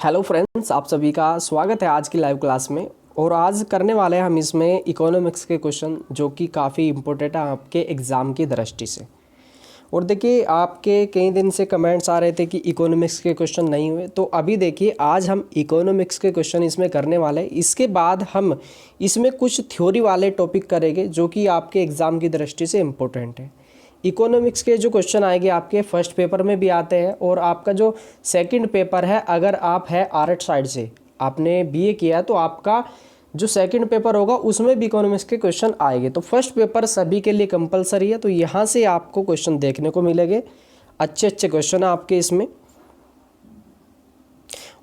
Hello friends, आप सभी का स्वागत है आज की लाइव क्लास में। और आज करने वाले हैं हम इसमें इकोनॉमिक्स के क्वेश्चन जो कि काफ़ी इम्पोर्टेंट है आपके एग्ज़ाम की दृष्टि से। और देखिए, आपके कई दिन से कमेंट्स आ रहे थे कि इकोनॉमिक्स के क्वेश्चन नहीं हुए, तो अभी देखिए आज हम इकोनॉमिक्स के क्वेश्चन इसमें करने वाले हैं। इसके बाद हम इसमें कुछ थ्योरी वाले टॉपिक करेंगे जो कि आपके एग्ज़ाम की दृष्टि से इम्पोर्टेंट है। इकोनॉमिक्स के जो क्वेश्चन आएंगे आपके फर्स्ट पेपर में भी आते हैं, और आपका जो सेकंड पेपर है, अगर आप है आर्ट साइड से, आपने बीए किया है, तो आपका जो सेकंड पेपर होगा उसमें भी इकोनॉमिक्स के क्वेश्चन आएंगे। तो फर्स्ट पेपर सभी के लिए कंपलसरी है, तो यहाँ से आपको क्वेश्चन देखने को मिलेंगे। अच्छे अच्छे क्वेश्चन है आपके इसमें।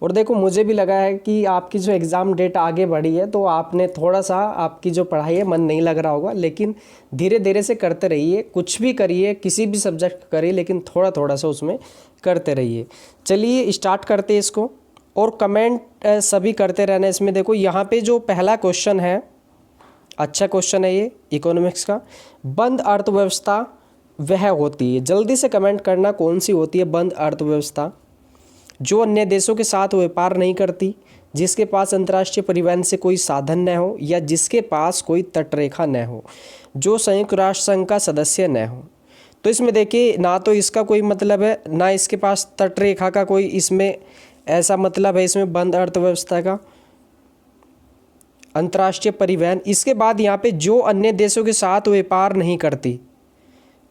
और देखो, मुझे भी लगा है कि आपकी जो एग्ज़ाम डेट आगे बढ़ी है, तो आपने थोड़ा सा आपकी जो पढ़ाई है मन नहीं लग रहा होगा, लेकिन धीरे धीरे से करते रहिए। कुछ भी करिए, किसी भी सब्जेक्ट करिए, लेकिन थोड़ा थोड़ा सा उसमें करते रहिए। चलिए स्टार्ट करते हैं इसको, और कमेंट सभी करते रहना इसमें। देखो यहाँ पे जो पहला क्वेश्चन है, अच्छा क्वेश्चन है ये इकोनॉमिक्स का। बंद अर्थव्यवस्था वह होती है, जल्दी से कमेंट करना, कौन सी होती है बंद अर्थव्यवस्था? जो अन्य देशों के साथ व्यापार नहीं करती, जिसके पास अंतर्राष्ट्रीय परिवहन से कोई साधन न हो, या जिसके पास कोई तटरेखा न हो, जो संयुक्त राष्ट्र संघ का सदस्य न हो। तो इसमें देखिए, ना तो इसका कोई मतलब है, ना इसके पास तटरेखा का कोई इसमें ऐसा मतलब है इसमें बंद अर्थव्यवस्था का, अंतर्राष्ट्रीय परिवहन। इसके बाद यहाँ पे जो अन्य देशों के साथ व्यापार नहीं करती।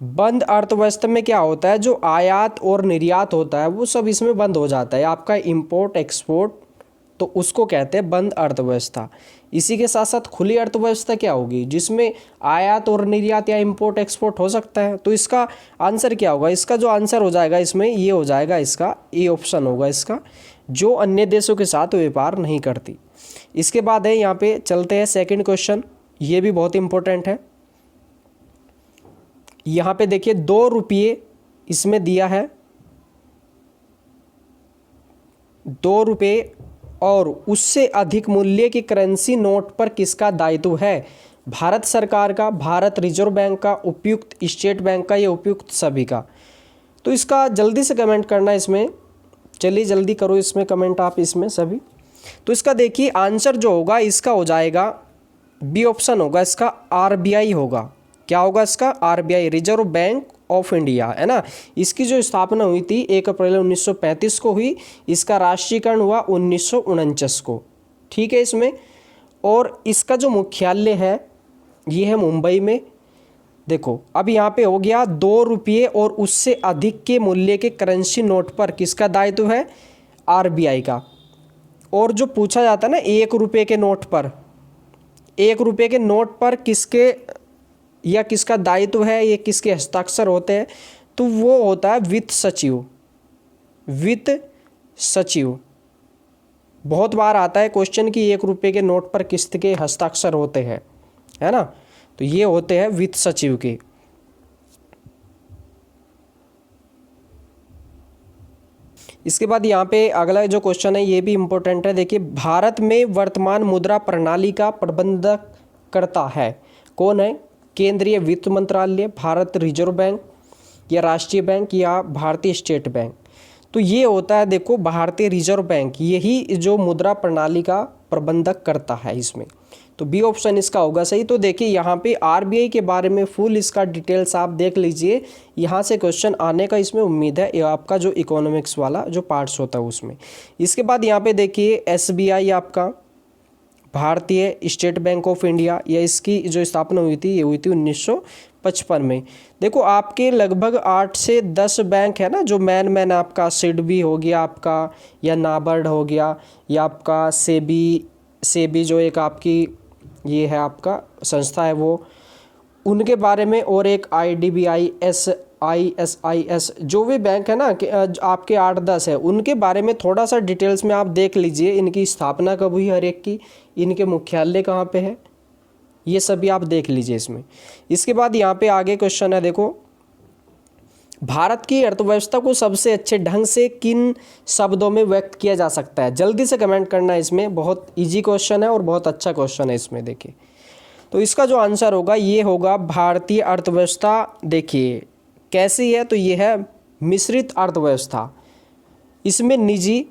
बंद अर्थव्यवस्था में क्या होता है, जो आयात और निर्यात होता है वो सब इसमें बंद हो जाता है, आपका इंपोर्ट एक्सपोर्ट, तो उसको कहते हैं बंद अर्थव्यवस्था। इसी के साथ साथ खुली अर्थव्यवस्था क्या होगी, जिसमें आयात और निर्यात या इंपोर्ट एक्सपोर्ट हो सकता है। तो इसका आंसर क्या होगा? इसका जो आंसर हो जाएगा इसमें, ये हो जाएगा, इसका ए ऑप्शन होगा इसका, जो अन्य देशों के साथ व्यापार नहीं करती। इसके बाद है, यहाँ पे चलते हैं सेकेंड क्वेश्चन, ये भी बहुत इंपॉर्टेंट है। यहाँ पे देखिए 2 रुपये इसमें दिया है, 2 रुपये और उससे अधिक मूल्य की करेंसी नोट पर किसका दायित्व है? भारत सरकार का, भारत रिजर्व बैंक का, उपयुक्त स्टेट बैंक का, या उपयुक्त सभी का? तो इसका जल्दी से कमेंट करना इसमें। चलिए जल्दी करो इसमें कमेंट आप इसमें सभी। तो इसका देखिए आंसर जो होगा इसका हो जाएगा बी ऑप्शन होगा, इसका आरबीआई होगा। क्या होगा इसका? RBI, reserve bank of India, है ना। इसकी जो स्थापना हुई थी 1 अप्रैल 1935 को हुई, इसका राष्ट्रीयकरण हुआ 1949 को, ठीक है इसमें। और इसका जो मुख्यालय है ये है मुंबई में। देखो अब यहाँ पे हो गया 2 रुपये और उससे अधिक के मूल्य के करेंसी नोट पर किसका दायित्व है? आरबीआई का। और जो पूछा जाता है ना 1 रुपये के नोट पर, 1 रुपये के नोट पर किसके या किसका दायित्व है, ये किसके हस्ताक्षर होते हैं, तो वो होता है वित्त सचिव। वित्त सचिव बहुत बार आता है क्वेश्चन कि 1 रुपये के नोट पर किसके हस्ताक्षर होते हैं, है ना। तो ये होते हैं वित्त सचिव के। इसके बाद यहाँ पे अगला जो क्वेश्चन है ये भी इम्पोर्टेंट है। देखिए, भारत में वर्तमान मुद्रा प्रणाली का प्रबंधक करता है कौन है? केंद्रीय वित्त मंत्रालय, भारत रिजर्व बैंक, या राष्ट्रीय बैंक, या भारतीय स्टेट बैंक? तो ये होता है, देखो, भारतीय रिजर्व बैंक, यही जो मुद्रा प्रणाली का प्रबंधक करता है इसमें। तो बी ऑप्शन इसका होगा सही। तो देखिए यहाँ पे आरबीआई के बारे में फुल इसका डिटेल्स आप देख लीजिए, यहाँ से क्वेश्चन आने का इसमें उम्मीद है, ये आपका जो इकोनॉमिक्स वाला जो पार्ट्स होता है उसमें। इसके बाद यहाँ पे देखिए एसबीआई, आपका भारतीय स्टेट बैंक ऑफ इंडिया, या इसकी जो स्थापना हुई थी ये हुई थी 1955 में। देखो आपके लगभग 8 से 10 बैंक है ना, जो मैन आपका सिडबी हो गया आपका, या नाबार्ड हो गया, या आपका सेबी जो एक आपकी ये है आपका संस्था है वो, उनके बारे में, और एक आईडीबीआई, आईएसआईएस, जो भी बैंक है ना आपके 8-10 है, उनके बारे में थोड़ा सा डिटेल्स में आप देख लीजिए। इनकी स्थापना कब हुई हर एक की, इनके मुख्यालय कहाँ पे है, ये सभी आप देख लीजिए इसमें। इसके बाद यहाँ पे आगे क्वेश्चन है, देखो, भारत की अर्थव्यवस्था को सबसे अच्छे ढंग से किन शब्दों में व्यक्त किया जा सकता है? जल्दी से कमेंट करना इसमें, बहुत इजी क्वेश्चन है और बहुत अच्छा क्वेश्चन है इसमें। देखिए तो इसका जो आंसर होगा ये होगा भारतीय अर्थव्यवस्था। देखिए कैसी है, तो ये है मिश्रित अर्थव्यवस्था। इसमें निजी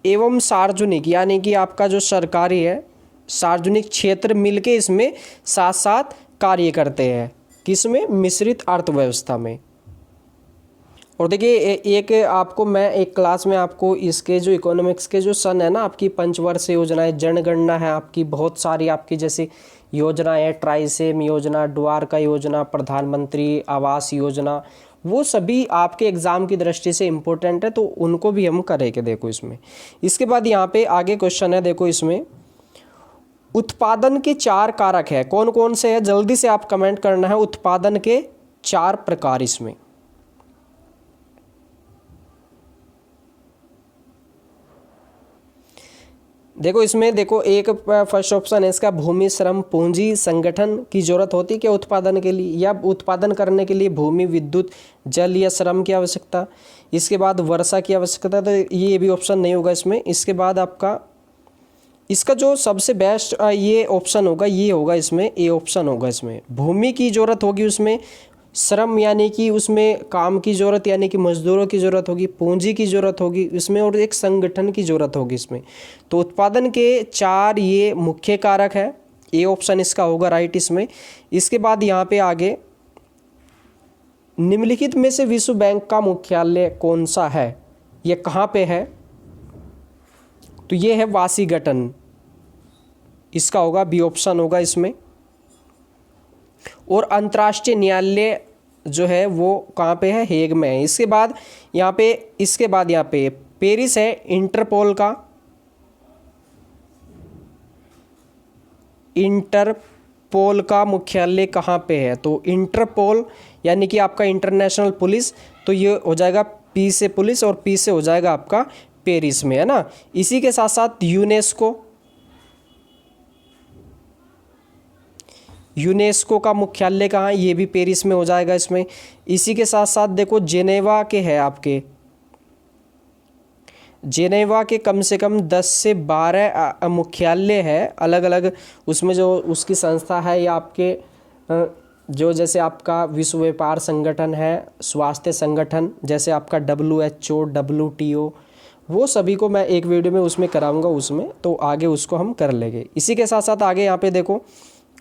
एवं सार्वजनिक, यानी कि आपका जो सरकारी है, सार्वजनिक क्षेत्र मिलके इसमें साथ साथ कार्य करते हैं, किसमें? मिश्रित अर्थव्यवस्था में। और देखिए एक आपको मैं एक क्लास में आपको इसके जो इकोनॉमिक्स के जो सन है ना, आपकी पंचवर्षीय योजनाएं, जनगणना है आपकी, बहुत सारी आपकी जैसे योजनाएं है, ट्राइसेम योजना, द्वारका योजना, प्रधानमंत्री आवास योजना, वो सभी आपके एग्जाम की दृष्टि से इम्पोर्टेंट है, तो उनको भी हम करेंगे। देखो इसमें, इसके बाद यहाँ पे आगे क्वेश्चन है, देखो इसमें उत्पादन के 4 कारक है, कौन कौन से है? जल्दी से आप कमेंट करना है। उत्पादन के 4 प्रकार इसमें देखो, इसमें देखो एक फर्स्ट ऑप्शन है इसका, भूमि, श्रम, पूंजी, संगठन की जरूरत होती है क्या उत्पादन के लिए, या उत्पादन करने के लिए भूमि, विद्युत, जल या श्रम की आवश्यकता। इसके बाद वर्षा की आवश्यकता, तो ये भी ऑप्शन नहीं होगा इसमें। इसके बाद आपका इसका जो सबसे बेस्ट ये ऑप्शन होगा, ये होगा इसमें, ए ऑप्शन होगा इसमें। भूमि की जरूरत होगी उसमें, श्रम यानी कि उसमें काम की ज़रूरत यानी कि मजदूरों की ज़रूरत होगी, पूंजी की ज़रूरत होगी इसमें, और एक संगठन की ज़रूरत होगी इसमें। तो उत्पादन के 4 ये मुख्य कारक है, ए ऑप्शन इसका होगा राइट इसमें। इसके बाद यहाँ पे आगे, निम्नलिखित में से विश्व बैंक का मुख्यालय कौन सा है, ये कहाँ पे है? तो ये है वाशिंगटन, इसका होगा बी ऑप्शन होगा इसमें। और अंतर्राष्ट्रीय न्यायालय जो है वो कहाँ पे है? हेग में है। इसके बाद यहाँ पे पेरिस है, इंटरपोल का मुख्यालय कहाँ पे है? तो इंटरपोल यानी कि आपका इंटरनेशनल पुलिस, तो ये हो जाएगा पी से पुलिस और पी से हो जाएगा आपका पेरिस में, है ना। इसी के साथ साथ यूनेस्को का मुख्यालय कहाँ है? ये भी पेरिस में हो जाएगा इसमें। इसी के साथ साथ देखो जेनेवा के है आपके, जेनेवा के कम से कम 10 से 12 मुख्यालय है अलग अलग, उसमें जो उसकी संस्था है या आपके जो जैसे आपका विश्व व्यापार संगठन है, स्वास्थ्य संगठन जैसे आपका WHO, WTO, वो सभी को मैं एक वीडियो में उसमें कराऊंगा उसमें, तो आगे उसको हम कर लेंगे। इसी के साथ साथ आगे यहाँ पे देखो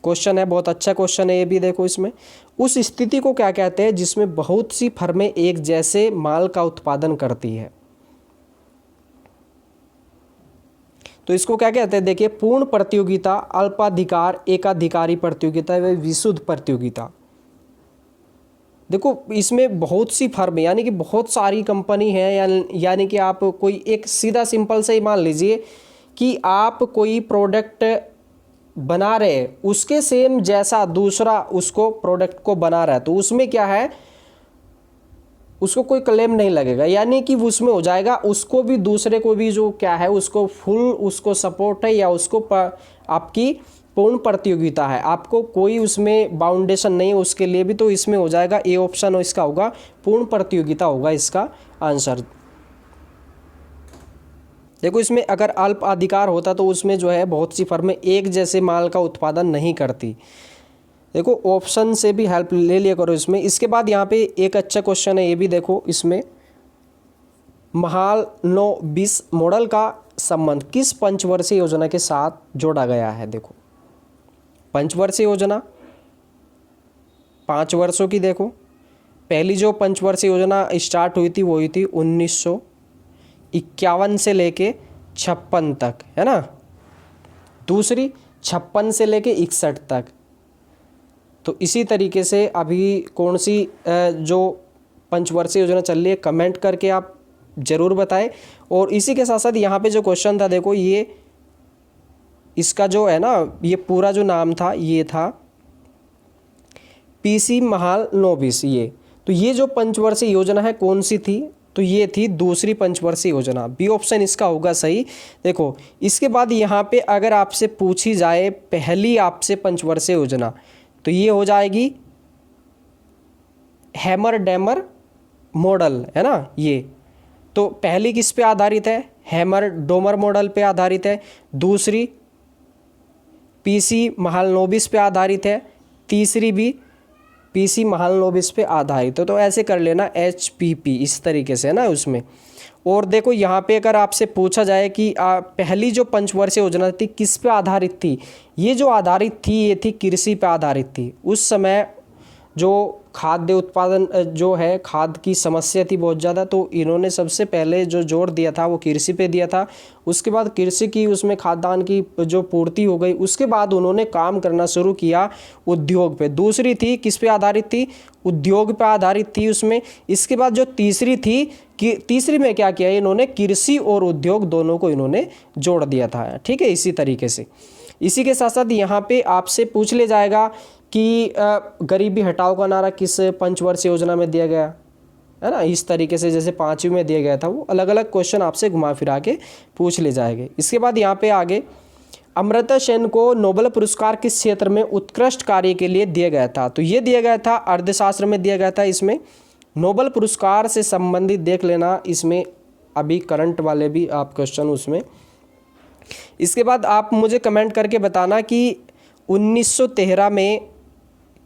क्वेश्चन है, बहुत अच्छा क्वेश्चन है ये भी। देखो इसमें, उस स्थिति को क्या कहते हैं जिसमें बहुत सी फर्में एक जैसे माल का उत्पादन करती है? तो इसको क्या कहते हैं? देखिए, पूर्ण प्रतियोगिता, अल्पाधिकार, एकाधिकारी प्रतियोगिता व विशुद्ध प्रतियोगिता। देखो इसमें बहुत सी फर्म यानी कि बहुत सारी कंपनी है, यानी कि आप कोई एक सीधा सिंपल से ही मान लीजिए कि आप कोई प्रोडक्ट बना रहे हैं, उसके सेम जैसा दूसरा उसको प्रोडक्ट को बना रहा है, तो उसमें क्या है, उसको कोई क्लेम नहीं लगेगा, यानी कि उसमें हो जाएगा उसको भी दूसरे को भी जो क्या है उसको फुल उसको सपोर्ट है या उसको आपकी पूर्ण प्रतियोगिता है, आपको कोई उसमें बाउंडेशन नहीं है उसके लिए भी, तो इसमें हो जाएगा ए ऑप्शन इसका होगा, पूर्ण प्रतियोगिता होगा इसका आंसर। देखो इसमें अगर अल्प अधिकार होता तो उसमें जो है बहुत सी फर्में एक जैसे माल का उत्पादन नहीं करती। देखो ऑप्शन से भी हेल्प ले लिया करो इसमें। इसके बाद यहाँ पे एक अच्छा क्वेश्चन है ये भी, देखो इसमें महालनोबिस मॉडल का संबंध किस पंचवर्षीय योजना के साथ जोड़ा गया है? देखो पंचवर्षीय योजना 5 वर्षों की, देखो पहली जो पंचवर्षीय योजना स्टार्ट हुई थी वो हुई थी 1951 से लेके 56 तक, है ना। दूसरी 56 से लेके 61 तक। तो इसी तरीके से अभी कौन सी जो पंचवर्षीय योजना चल रही है कमेंट करके आप ज़रूर बताएं। और इसी के साथ साथ यहाँ पे जो क्वेश्चन था, देखो ये इसका जो है ना, ये पूरा जो नाम था ये था PC महालनोबिस। ये तो ये जो पंचवर्षीय योजना है कौन सी थी? तो ये थी दूसरी पंचवर्षीय योजना, बी ऑप्शन इसका होगा सही। देखो इसके बाद यहाँ पे अगर आपसे पूछी जाए पहली आपसे पंचवर्षीय योजना, तो ये हो जाएगी हैमर-डेमर मॉडल, है ना। ये तो पहली किस पे आधारित है? हैमर-डोमर मॉडल पे आधारित है। दूसरी PC महालनोबिस पे आधारित है। तीसरी भी पीसी महालनोबिस पे आधारित हो, तो ऐसे कर लेना HPP इस तरीके से है ना उसमें। और देखो यहाँ पे अगर आपसे पूछा जाए कि पहली जो पंचवर्षीय योजना थी किस पे आधारित थी, ये जो आधारित थी ये थी कृषि पे आधारित थी। उस समय जो खाद्य उत्पादन जो है खाद की समस्या थी बहुत ज़्यादा, तो इन्होंने सबसे पहले जो जोर दिया था वो कृषि पे दिया था। उसके बाद कृषि की उसमें खाद्यान्न की जो पूर्ति हो गई, उसके बाद उन्होंने काम करना शुरू किया उद्योग पे। दूसरी थी किस पे आधारित थी, उद्योग पे आधारित थी उसमें। इसके बाद जो तीसरी थी कि तीसरी में क्या किया इन्होंने, कृषि और उद्योग दोनों को इन्होंने जोड़ दिया था। ठीक है, इसी तरीके से। इसी के साथ साथ यहाँ पे आपसे पूछ ले जाएगा कि गरीबी हटाओ का नारा किस पंचवर्षीय योजना में दिया गया है ना, इस तरीके से जैसे 5वीं में दिया गया था। वो अलग अलग क्वेश्चन आपसे घुमा फिरा के पूछ ले जाएंगे। इसके बाद यहाँ पे आगे अमर्त्य सेन को नोबेल पुरस्कार किस क्षेत्र में उत्कृष्ट कार्य के लिए दिया गया था, तो ये दिया गया था अर्थशास्त्र में दिया गया था। इसमें नोबेल पुरस्कार से संबंधित देख लेना, इसमें अभी करंट वाले भी आप क्वेश्चन उसमें। इसके बाद आप मुझे कमेंट करके बताना कि 1913 में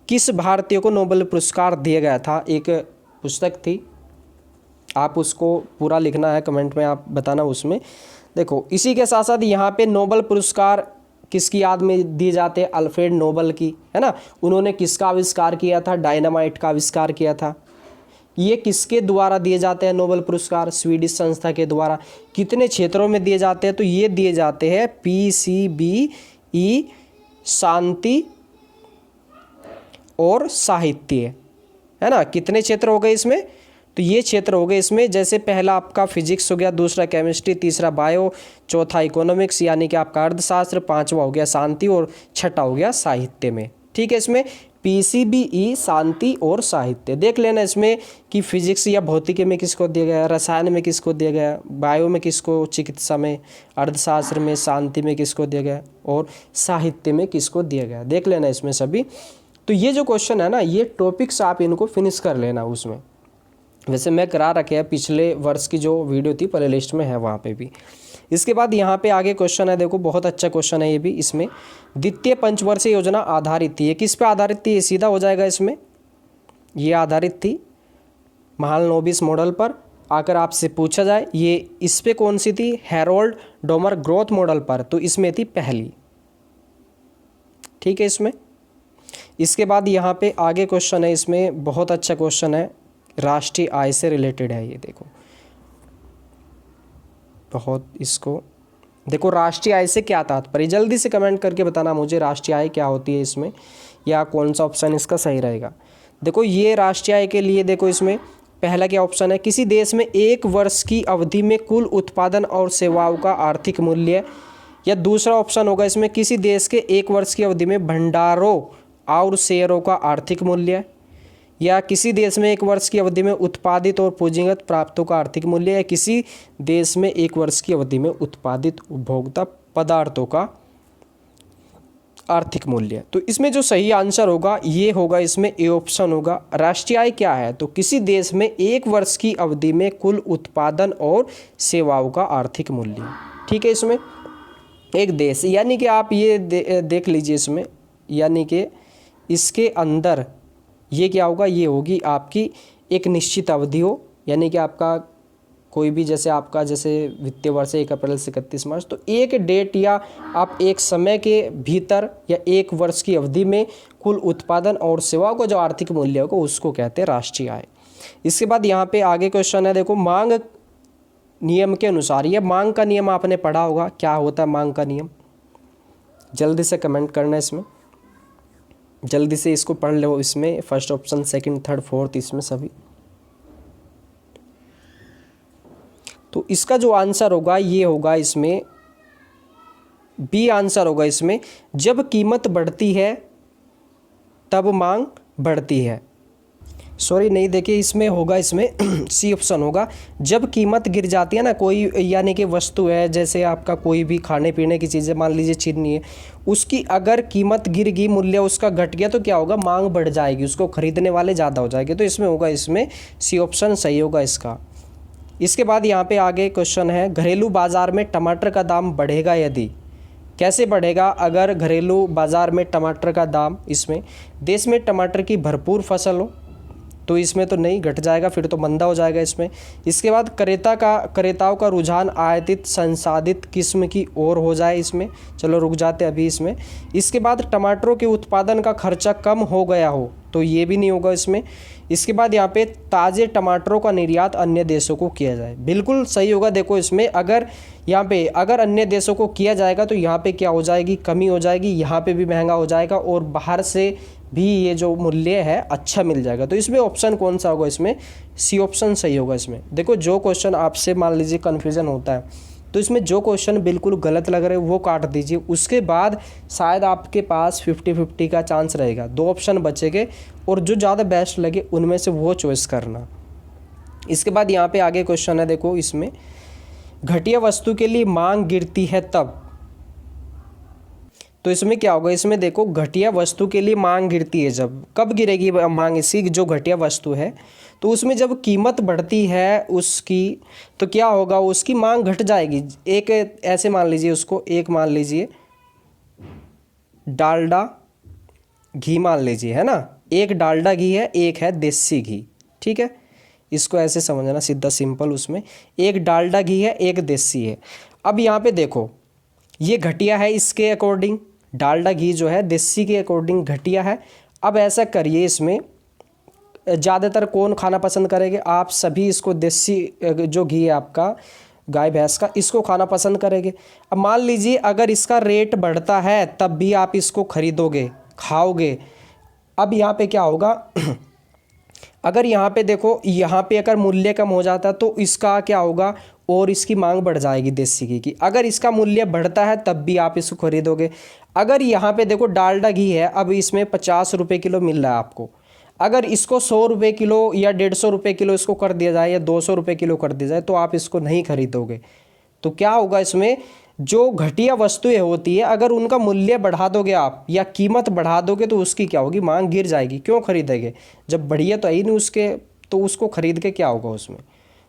किस भारतीय को नोबेल पुरस्कार दिया गया था। एक पुस्तक थी, आप उसको पूरा लिखना है, कमेंट में आप बताना उसमें। देखो इसी के साथ साथ यहाँ पे नोबेल पुरस्कार किसकी याद में दिए जाते हैं, अल्फ्रेड नोबेल की, है ना। उन्होंने किसका आविष्कार किया था, डायनामाइट का आविष्कार किया था। ये किसके द्वारा दिए जाते हैं नोबेल पुरस्कार, स्वीडिश संस्था के द्वारा। कितने क्षेत्रों में दिए जाते हैं, तो ये दिए जाते हैं PCBE, शांति और साहित्य, है ना। कितने क्षेत्र हो गए इसमें, तो ये क्षेत्र हो गए इसमें। जैसे पहला आपका फिजिक्स हो गया, दूसरा केमिस्ट्री, तीसरा बायो, चौथा इकोनॉमिक्स यानी कि आपका अर्थशास्त्र, पांचवा हो गया शांति और छठा हो गया साहित्य में। ठीक है, इसमें PCBE, शांति और साहित्य देख लेना इसमें कि फिजिक्स या भौतिकी में किसको दिया गया, रसायन में किसको दिया गया, बायो में किसको, चिकित्सा में, अर्थशास्त्र में, शांति में किसको दिया गया और साहित्य में किसको दिया गया, देख लेना इसमें सभी। तो ये जो क्वेश्चन है ना, ये टॉपिक्स आप इनको फिनिश कर लेना उसमें। वैसे मैं करा रखे हैं, पिछले वर्ष की जो वीडियो थी प्ले लिस्ट में है वहाँ पे भी। इसके बाद यहाँ पे आगे क्वेश्चन है, देखो बहुत अच्छा क्वेश्चन है ये भी। इसमें द्वितीय पंचवर्षीय योजना आधारित थी, ये किस पे आधारित थी, ये सीधा हो जाएगा इसमें। ये आधारित थी महालनोबिस मॉडल पर। अगर आपसे पूछा जाए ये इस पे कौन सी थी, हैरोल्ड डोमर ग्रोथ मॉडल पर, तो इसमें थी पहली। ठीक है इसमें। इसके बाद यहाँ पे आगे क्वेश्चन है, इसमें बहुत अच्छा क्वेश्चन है, राष्ट्रीय आय से रिलेटेड है ये। देखो बहुत इसको देखो, राष्ट्रीय आय से क्या तात्पर्य, जल्दी से कमेंट करके बताना मुझे राष्ट्रीय आय क्या होती है इसमें, या कौन सा ऑप्शन इसका सही रहेगा। देखो ये राष्ट्रीय आय के लिए देखो इसमें पहला क्या ऑप्शन है, किसी देश में एक वर्ष की अवधि में कुल उत्पादन और सेवाओं का आर्थिक मूल्य। या दूसरा ऑप्शन होगा इसमें किसी देश के एक वर्ष की अवधि में भंडारों और शेयरों का आर्थिक मूल्य। या किसी देश में एक वर्ष की अवधि में उत्पादित और पूंजीगत प्राप्तों का आर्थिक मूल्य। या किसी देश में एक वर्ष की अवधि में उत्पादित उपभोक्ता पदार्थों का आर्थिक मूल्य। तो इसमें जो सही आंसर होगा ये होगा इसमें ए ऑप्शन होगा। राष्ट्रीय आय क्या है, तो किसी देश में एक वर्ष की अवधि में कुल उत्पादन और सेवाओं का आर्थिक मूल्य। ठीक है, इसमें एक देश यानी कि आप ये देख लीजिए इसमें, यानी कि इसके अंदर ये क्या होगा, ये होगी आपकी एक निश्चित अवधि हो, यानी कि आपका कोई भी जैसे आपका जैसे वित्तीय वर्ष 1 अप्रैल से 31 मार्च, तो एक डेट या आप एक समय के भीतर या एक वर्ष की अवधि में कुल उत्पादन और सेवाओं का जो आर्थिक मूल्य होगा उसको कहते हैं राष्ट्रीय आय। इसके बाद यहाँ पे आगे क्वेश्चन है, देखो मांग नियम के अनुसार, ये मांग का नियम आपने पढ़ा होगा, क्या होता है मांग का नियम, जल्दी से कमेंट करना इसमें, जल्दी से इसको पढ़ लो। इसमें first option, second, third, fourth, इसमें सभी। तो इसका जो आंसर होगा ये होगा इसमें बी आंसर होगा इसमें, जब कीमत बढ़ती है तब मांग बढ़ती है। सॉरी नहीं, देखिए इसमें होगा, इसमें सी ऑप्शन होगा, जब कीमत गिर जाती है ना कोई, यानी कि वस्तु है जैसे आपका कोई भी खाने पीने की चीज़ें, मान लीजिए चीनी है, उसकी अगर कीमत गिर गई, मूल्य उसका घट गया, तो क्या होगा, मांग बढ़ जाएगी, उसको खरीदने वाले ज़्यादा हो जाएंगे। तो इसमें होगा, इसमें सी ऑप्शन सही होगा इसका। इसके बाद यहाँ पे आगे क्वेश्चन है, घरेलू बाजार में टमाटर का दाम बढ़ेगा यदि, कैसे बढ़ेगा? अगर घरेलू बाज़ार में टमाटर का दाम, इसमें देश में टमाटर की भरपूर फसल हो तो इसमें तो नहीं, घट जाएगा, फिर तो मंदा हो जाएगा इसमें। इसके बाद क्रेताओं का रुझान आयातित संसाधित किस्म की ओर हो जाए इसमें, चलो रुक जाते अभी इसमें। इसके बाद टमाटरों के उत्पादन का खर्चा कम हो गया हो तो ये भी नहीं होगा इसमें। इसके बाद यहाँ पे ताज़े टमाटरों का निर्यात अन्य देशों को किया जाए, बिल्कुल सही होगा। देखो इसमें अगर यहाँ पे अगर अन्य देशों को किया जाएगा तो यहाँ पे क्या हो जाएगी, कमी हो जाएगी, यहाँ पे भी महंगा हो जाएगा और बाहर से भी ये जो मूल्य है अच्छा मिल जाएगा। तो इसमें ऑप्शन कौन सा होगा? इसमें सी ऑप्शन सही होगा इसमें। देखो जो क्वेश्चन आपसे मान लीजिए कन्फ्यूजन होता है तो इसमें जो क्वेश्चन बिल्कुल गलत लग रहे हैं वो काट दीजिए, उसके बाद शायद आपके पास 50-50 का चांस रहेगा, 2 ऑप्शन बचेंगे और जो ज़्यादा बेस्ट लगे उनमें से वो चॉइस करना। इसके बाद यहाँ पे आगे क्वेश्चन है, देखो इसमें घटिया वस्तु के लिए मांग गिरती है तब, तो इसमें क्या होगा? इसमें देखो घटिया वस्तु के लिए मांग गिरती है जब, कब गिरेगी मांग इसकी? जो घटिया वस्तु है तो उसमें जब कीमत बढ़ती है उसकी तो क्या होगा? उसकी मांग घट जाएगी। एक ऐसे मान लीजिए उसको, एक मान लीजिए डालडा घी मान लीजिए, है ना, एक डालडा घी है, एक है देसी घी, ठीक है, इसको ऐसे समझना सीधा सिंपल। उसमें एक डालडा घी है, एक देसी है। अब यहाँ पे देखो ये घटिया है, इसके अकॉर्डिंग डालडा घी जो है देसी के अकॉर्डिंग घटिया है। अब ऐसा करिए, इसमें ज़्यादातर कौन खाना पसंद करेंगे? आप सभी इसको देसी जो घी है आपका गाय भैंस का, इसको खाना पसंद करेंगे। अब मान लीजिए अगर इसका रेट बढ़ता है तब भी आप इसको खरीदोगे, खाओगे। अब यहाँ पे क्या होगा? अगर यहाँ पे देखो, यहाँ पे अगर मूल्य कम हो जाता तो इसका क्या होगा? और इसकी मांग बढ़ जाएगी देसी घी की। अगर इसका मूल्य बढ़ता है तब भी आप इसको खरीदोगे। अगर यहाँ पे देखो डालडा घी है, अब इसमें 50 रुपये किलो मिल रहा है आपको, अगर इसको 100 रुपये किलो या 150 रुपये किलो इसको कर दिया जाए या 200 रुपये किलो कर दिया जाए तो आप इसको नहीं खरीदोगे। तो क्या होगा? इसमें जो घटिया वस्तुएं होती है अगर उनका मूल्य बढ़ा दोगे आप या कीमत बढ़ा दोगे तो उसकी क्या होगी? मांग गिर जाएगी। क्यों खरीदेंगे जब बढ़िया तो है ही नहीं उसके, तो उसको खरीद के क्या होगा उसमें?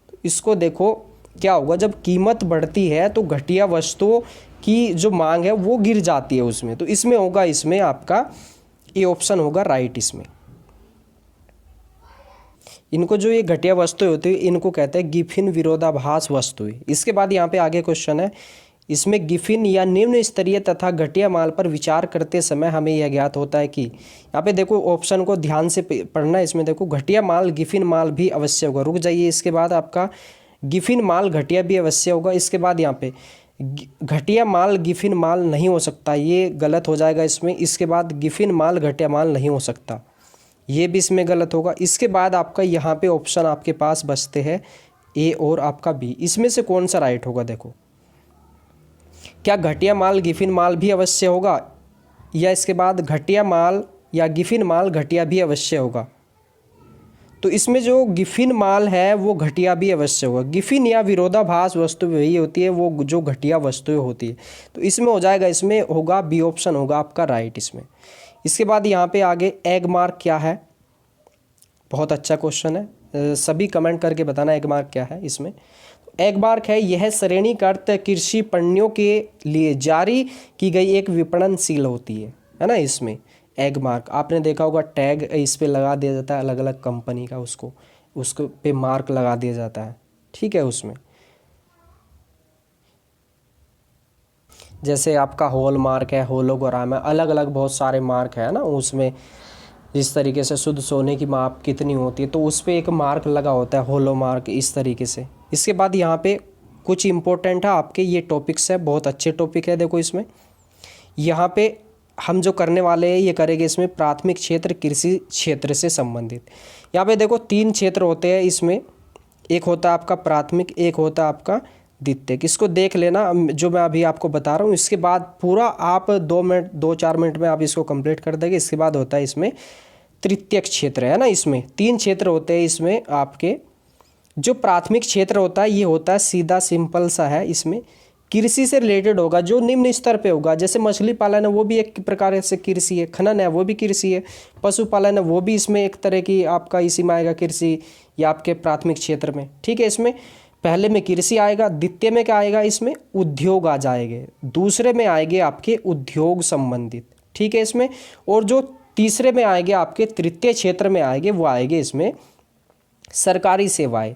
तो इसको देखो क्या होगा, जब कीमत बढ़ती है तो घटिया वस्तुओं की जो मांग है वो गिर जाती है उसमें। तो इसमें होगा, इसमें आपका ये ऑप्शन होगा राइट। इसमें इनको जो ये घटिया वस्तुएं होती है इनको कहते हैं गिफिन विरोधाभास वस्तुएं। इसके बाद यहाँ पे आगे क्वेश्चन है, इसमें गिफिन या निम्न स्तरीय तथा घटिया माल पर विचार करते समय हमें यह ज्ञात होता है कि, यहाँ पे देखो ऑप्शन को ध्यान से पढ़ना है। इसमें देखो घटिया माल गिफिन माल भी अवश्य होगा, रुक जाइए। इसके बाद आपका गिफिन माल घटिया भी अवश्य होगा। इसके बाद यहाँ पे घटिया माल गिफिन माल नहीं हो सकता, ये गलत हो जाएगा इसमें। इसके बाद गिफिन माल घटिया माल नहीं हो सकता, ये भी इसमें गलत होगा। इसके बाद आपका यहाँ पे ऑप्शन आपके पास बचते हैं ए और आपका बी। इसमें से कौन सा राइट होगा? देखो क्या घटिया माल गिफिन माल भी अवश्य होगा, या इसके बाद घटिया माल या गिफिन माल घटिया भी अवश्य होगा? तो इसमें जो गिफिन माल है वो घटिया भी अवश्य होगा। गिफिन या विरोधाभास वस्तु वही होती है वो जो घटिया वस्तुएं होती है। तो इसमें हो जाएगा, इसमें होगा बी ऑप्शन होगा आपका राइट इसमें। इसके बाद यहाँ पे आगे एग मार्क क्या है? बहुत अच्छा क्वेश्चन है, सभी कमेंट करके बताना एग मार्क क्या है। इसमें एग मार्क है, यह श्रेणीकृत कृषि पण्यों के लिए जारी की गई एक विपणन सील होती है ना। इसमें एग मार्क आपने देखा होगा, टैग इस पे लगा दिया जाता है अलग अलग कंपनी का, उसको पे मार्क लगा दिया जाता है, ठीक है। उसमें जैसे आपका हॉल मार्क है, होलोग्राम है, अलग अलग बहुत सारे मार्क है ना। उसमें जिस तरीके से शुद्ध सोने की माप कितनी होती है तो उस पर एक मार्क लगा होता है, होलो मार्क, इस तरीके से। इसके बाद यहाँ पे कुछ इम्पोर्टेंट है आपके ये टॉपिक्स है, बहुत अच्छे टॉपिक है। देखो इसमें यहाँ पे हम जो करने वाले हैं ये करेंगे इसमें प्राथमिक क्षेत्र कृषि क्षेत्र से संबंधित। यहाँ पे देखो 3 क्षेत्र होते हैं इसमें, एक होता है आपका प्राथमिक, एक होता है आपका द्वितीयक। इसको देख लेना जो मैं अभी आपको बता रहा हूँ। इसके बाद पूरा आप 2-4 मिनट में आप इसको कंप्लीट कर देंगे। इसके बाद होता है इसमें तृतीयक क्षेत्र, है ना। इसमें 3 क्षेत्र होते हैं। इसमें आपके जो प्राथमिक क्षेत्र होता है ये होता है सीधा सिंपल सा है, इसमें कृषि से रिलेटेड होगा, जो निम्न स्तर पे होगा। जैसे मछली पालन है वो भी एक प्रकार से कृषि है, खनन है वो भी कृषि है, पशुपालन है वो भी इसमें एक तरह की आपका इसी में आएगा कृषि या आपके प्राथमिक क्षेत्र में, ठीक है। इसमें पहले में कृषि आएगा, द्वितीय में क्या आएगा, इसमें उद्योग आ जाएंगे, दूसरे में आएंगे आपके उद्योग संबंधित, ठीक है इसमें। और जो तीसरे में आएंगे आपके तृतीय क्षेत्र में आएंगे वो आएंगे इसमें सरकारी सेवाएं,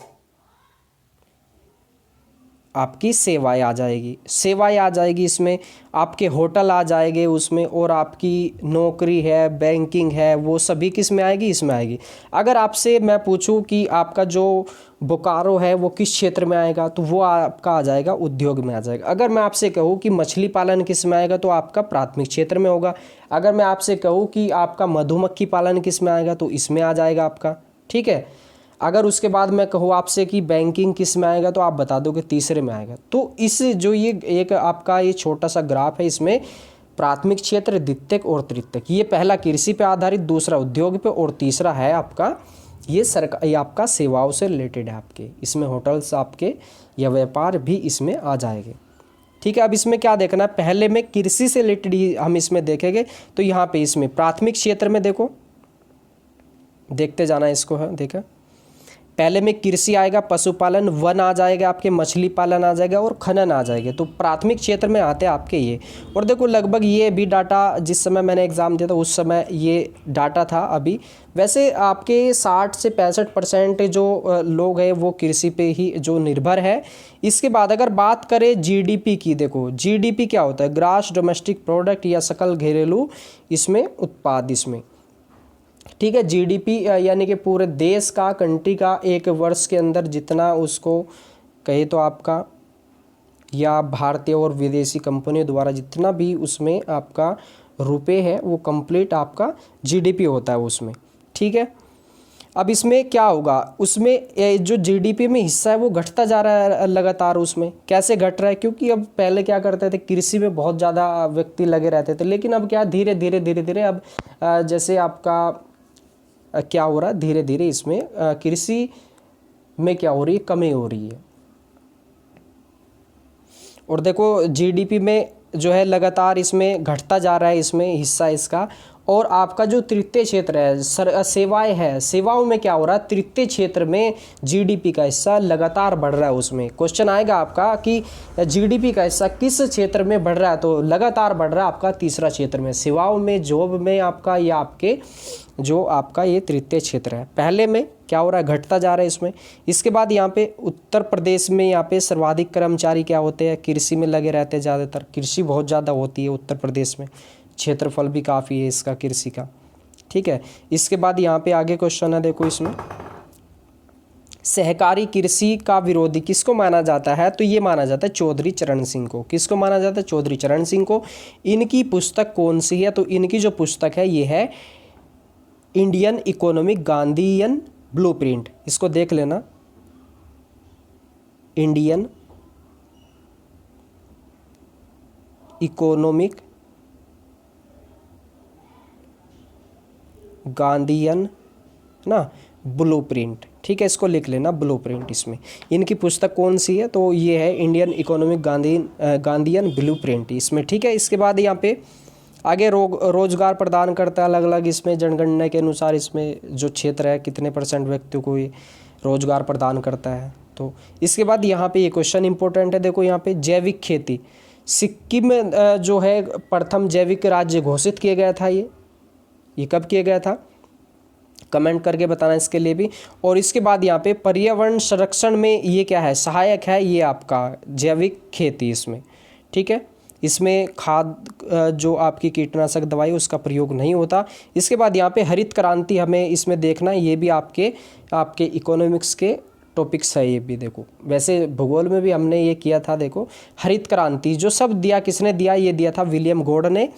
आपकी सेवाएं आ जाएगी, सेवाएं आ जाएगी इसमें, आपके होटल आ जाएंगे उसमें, और आपकी नौकरी है, बैंकिंग है, वो सभी किस में आएगी, इसमें आएगी। अगर आपसे मैं पूछूं कि आपका जो बोकारो है वो किस क्षेत्र में आएगा, तो वो आपका आ जाएगा उद्योग में आ जाएगा। अगर मैं आपसे कहूँ कि मछली पालन किस में आएगा, तो आपका प्राथमिक क्षेत्र में होगा। अगर मैं आपसे कहूँ कि आपका मधुमक्खी पालन किस में आएगा, तो इसमें आ जाएगा आपका, ठीक है। अगर उसके बाद मैं कहूँ आपसे कि बैंकिंग किस में आएगा, तो आप बता दो कि तीसरे में आएगा। तो इस जो ये एक आपका ये छोटा सा ग्राफ है, इसमें प्राथमिक क्षेत्र, द्वितीयक और तृतीयक, ये पहला कृषि पे आधारित, दूसरा उद्योग पे, और तीसरा है आपका ये सरकार, ये आपका सेवाओं से रिलेटेड है आपके, इसमें होटल्स आपके या व्यापार भी इसमें आ जाएंगे, ठीक है। अब इसमें क्या देखना है, पहले में कृषि से रिलेटेड ही हम इसमें देखेंगे। तो यहाँ पे इसमें प्राथमिक क्षेत्र में देखो, देखते जाना इसको है, देखा पहले में कृषि आएगा, पशुपालन, वन आ जाएगा आपके, मछली पालन आ जाएगा और खनन आ जाएगा। तो प्राथमिक क्षेत्र में आते हैं आपके ये। और देखो लगभग ये भी डाटा जिस समय मैंने एग्ज़ाम दिया था उस समय ये डाटा था। अभी वैसे आपके 60 से 65% जो लोग हैं वो कृषि पे ही जो निर्भर है। इसके बाद अगर बात करें जीडीपी की, देखो जीडीपी क्या होता है, ग्रास डोमेस्टिक प्रोडक्ट या सकल घरेलू इसमें उत्पाद इसमें, ठीक है। जीडीपी यानी कि पूरे देश का, कंट्री का एक वर्ष के अंदर जितना उसको कहे तो आपका, या भारतीय और विदेशी कंपनियों द्वारा जितना भी उसमें आपका रुपए है वो कंप्लीट आपका जीडीपी होता है उसमें, ठीक है। अब इसमें क्या होगा, उसमें जो जीडीपी में हिस्सा है वो घटता जा रहा है लगातार। उसमें कैसे घट रहा है, क्योंकि अब पहले क्या करते थे, कृषि में बहुत ज़्यादा व्यक्ति लगे रहते थे, लेकिन अब क्या धीरे धीरे अब जैसे आपका क्या हो रहा है, धीरे धीरे इसमें कृषि में क्या हो रही है, कमी हो रही है। और देखो जीडीपी में जो है लगातार इसमें घटता जा रहा है इसमें हिस्सा इसका। और आपका जो तृतीय क्षेत्र है, सेवाएं है, सेवाओं में क्या हो रहा है, तृतीय क्षेत्र में जीडीपी का हिस्सा लगातार बढ़ रहा है। उसमें क्वेश्चन आएगा आपका कि जीडीपी का हिस्सा किस क्षेत्र में बढ़ रहा है, तो लगातार बढ़ रहा है आपका तीसरा क्षेत्र में, सेवाओं में, जॉब में आपका, या आपके जो आपका ये तृतीय क्षेत्र है। पहले में क्या हो रहा है, घटता जा रहा है इसमें। इसके बाद यहाँ पे उत्तर प्रदेश में यहाँ पे सर्वाधिक कर्मचारी क्या होते हैं, कृषि में लगे रहते हैं, ज़्यादातर कृषि बहुत ज़्यादा होती है उत्तर प्रदेश में, क्षेत्रफल भी काफ़ी है इसका कृषि का, ठीक है। इसके बाद यहाँ पे आगे क्वेश्चन है, देखो इसमें सहकारी कृषि का विरोधी किसको माना जाता है, तो ये माना जाता है चौधरी चरण सिंह को। किसको माना जाता है, चौधरी चरण सिंह को। इनकी पुस्तक कौन सी है, तो इनकी जो पुस्तक है ये है इंडियन इकोनॉमिक गांधीयन ब्लूप्रिंट, इसको देख लेना, इंडियन इकोनॉमिक गांधीयन ना ब्लूप्रिंट, ठीक है, इसको लिख लेना ब्लूप्रिंट। इसमें इनकी पुस्तक कौन सी है, तो ये है इंडियन इकोनॉमिक गांधीयन ब्लूप्रिंट इसमें, ठीक है। इसके बाद यहाँ पे आगे रोजगार प्रदान करता है अलग अलग इसमें जनगणना के अनुसार, इसमें जो क्षेत्र है कितने % व्यक्तियों को ये रोजगार प्रदान करता है। तो इसके बाद यहाँ पे ये क्वेश्चन इंपॉर्टेंट है, देखो यहाँ पे जैविक खेती, सिक्किम में जो है प्रथम जैविक राज्य घोषित किया गया था। ये कब किया गया था, कमेंट करके बताना इसके लिए भी। और इसके बाद यहाँ पे पर्यावरण संरक्षण में ये क्या है, सहायक है ये आपका जैविक खेती इसमें, ठीक है। इसमें खाद जो आपकी कीटनाशक दवाई उसका प्रयोग नहीं होता। इसके बाद यहाँ पे हरित क्रांति हमें इसमें देखना, ये भी आपके इकोनॉमिक्स के टॉपिक्स है ये भी। देखो वैसे भूगोल में भी हमने ये किया था, देखो हरित क्रांति जो सब दिया, किसने दिया, ये दिया था विलियम गॉड ने।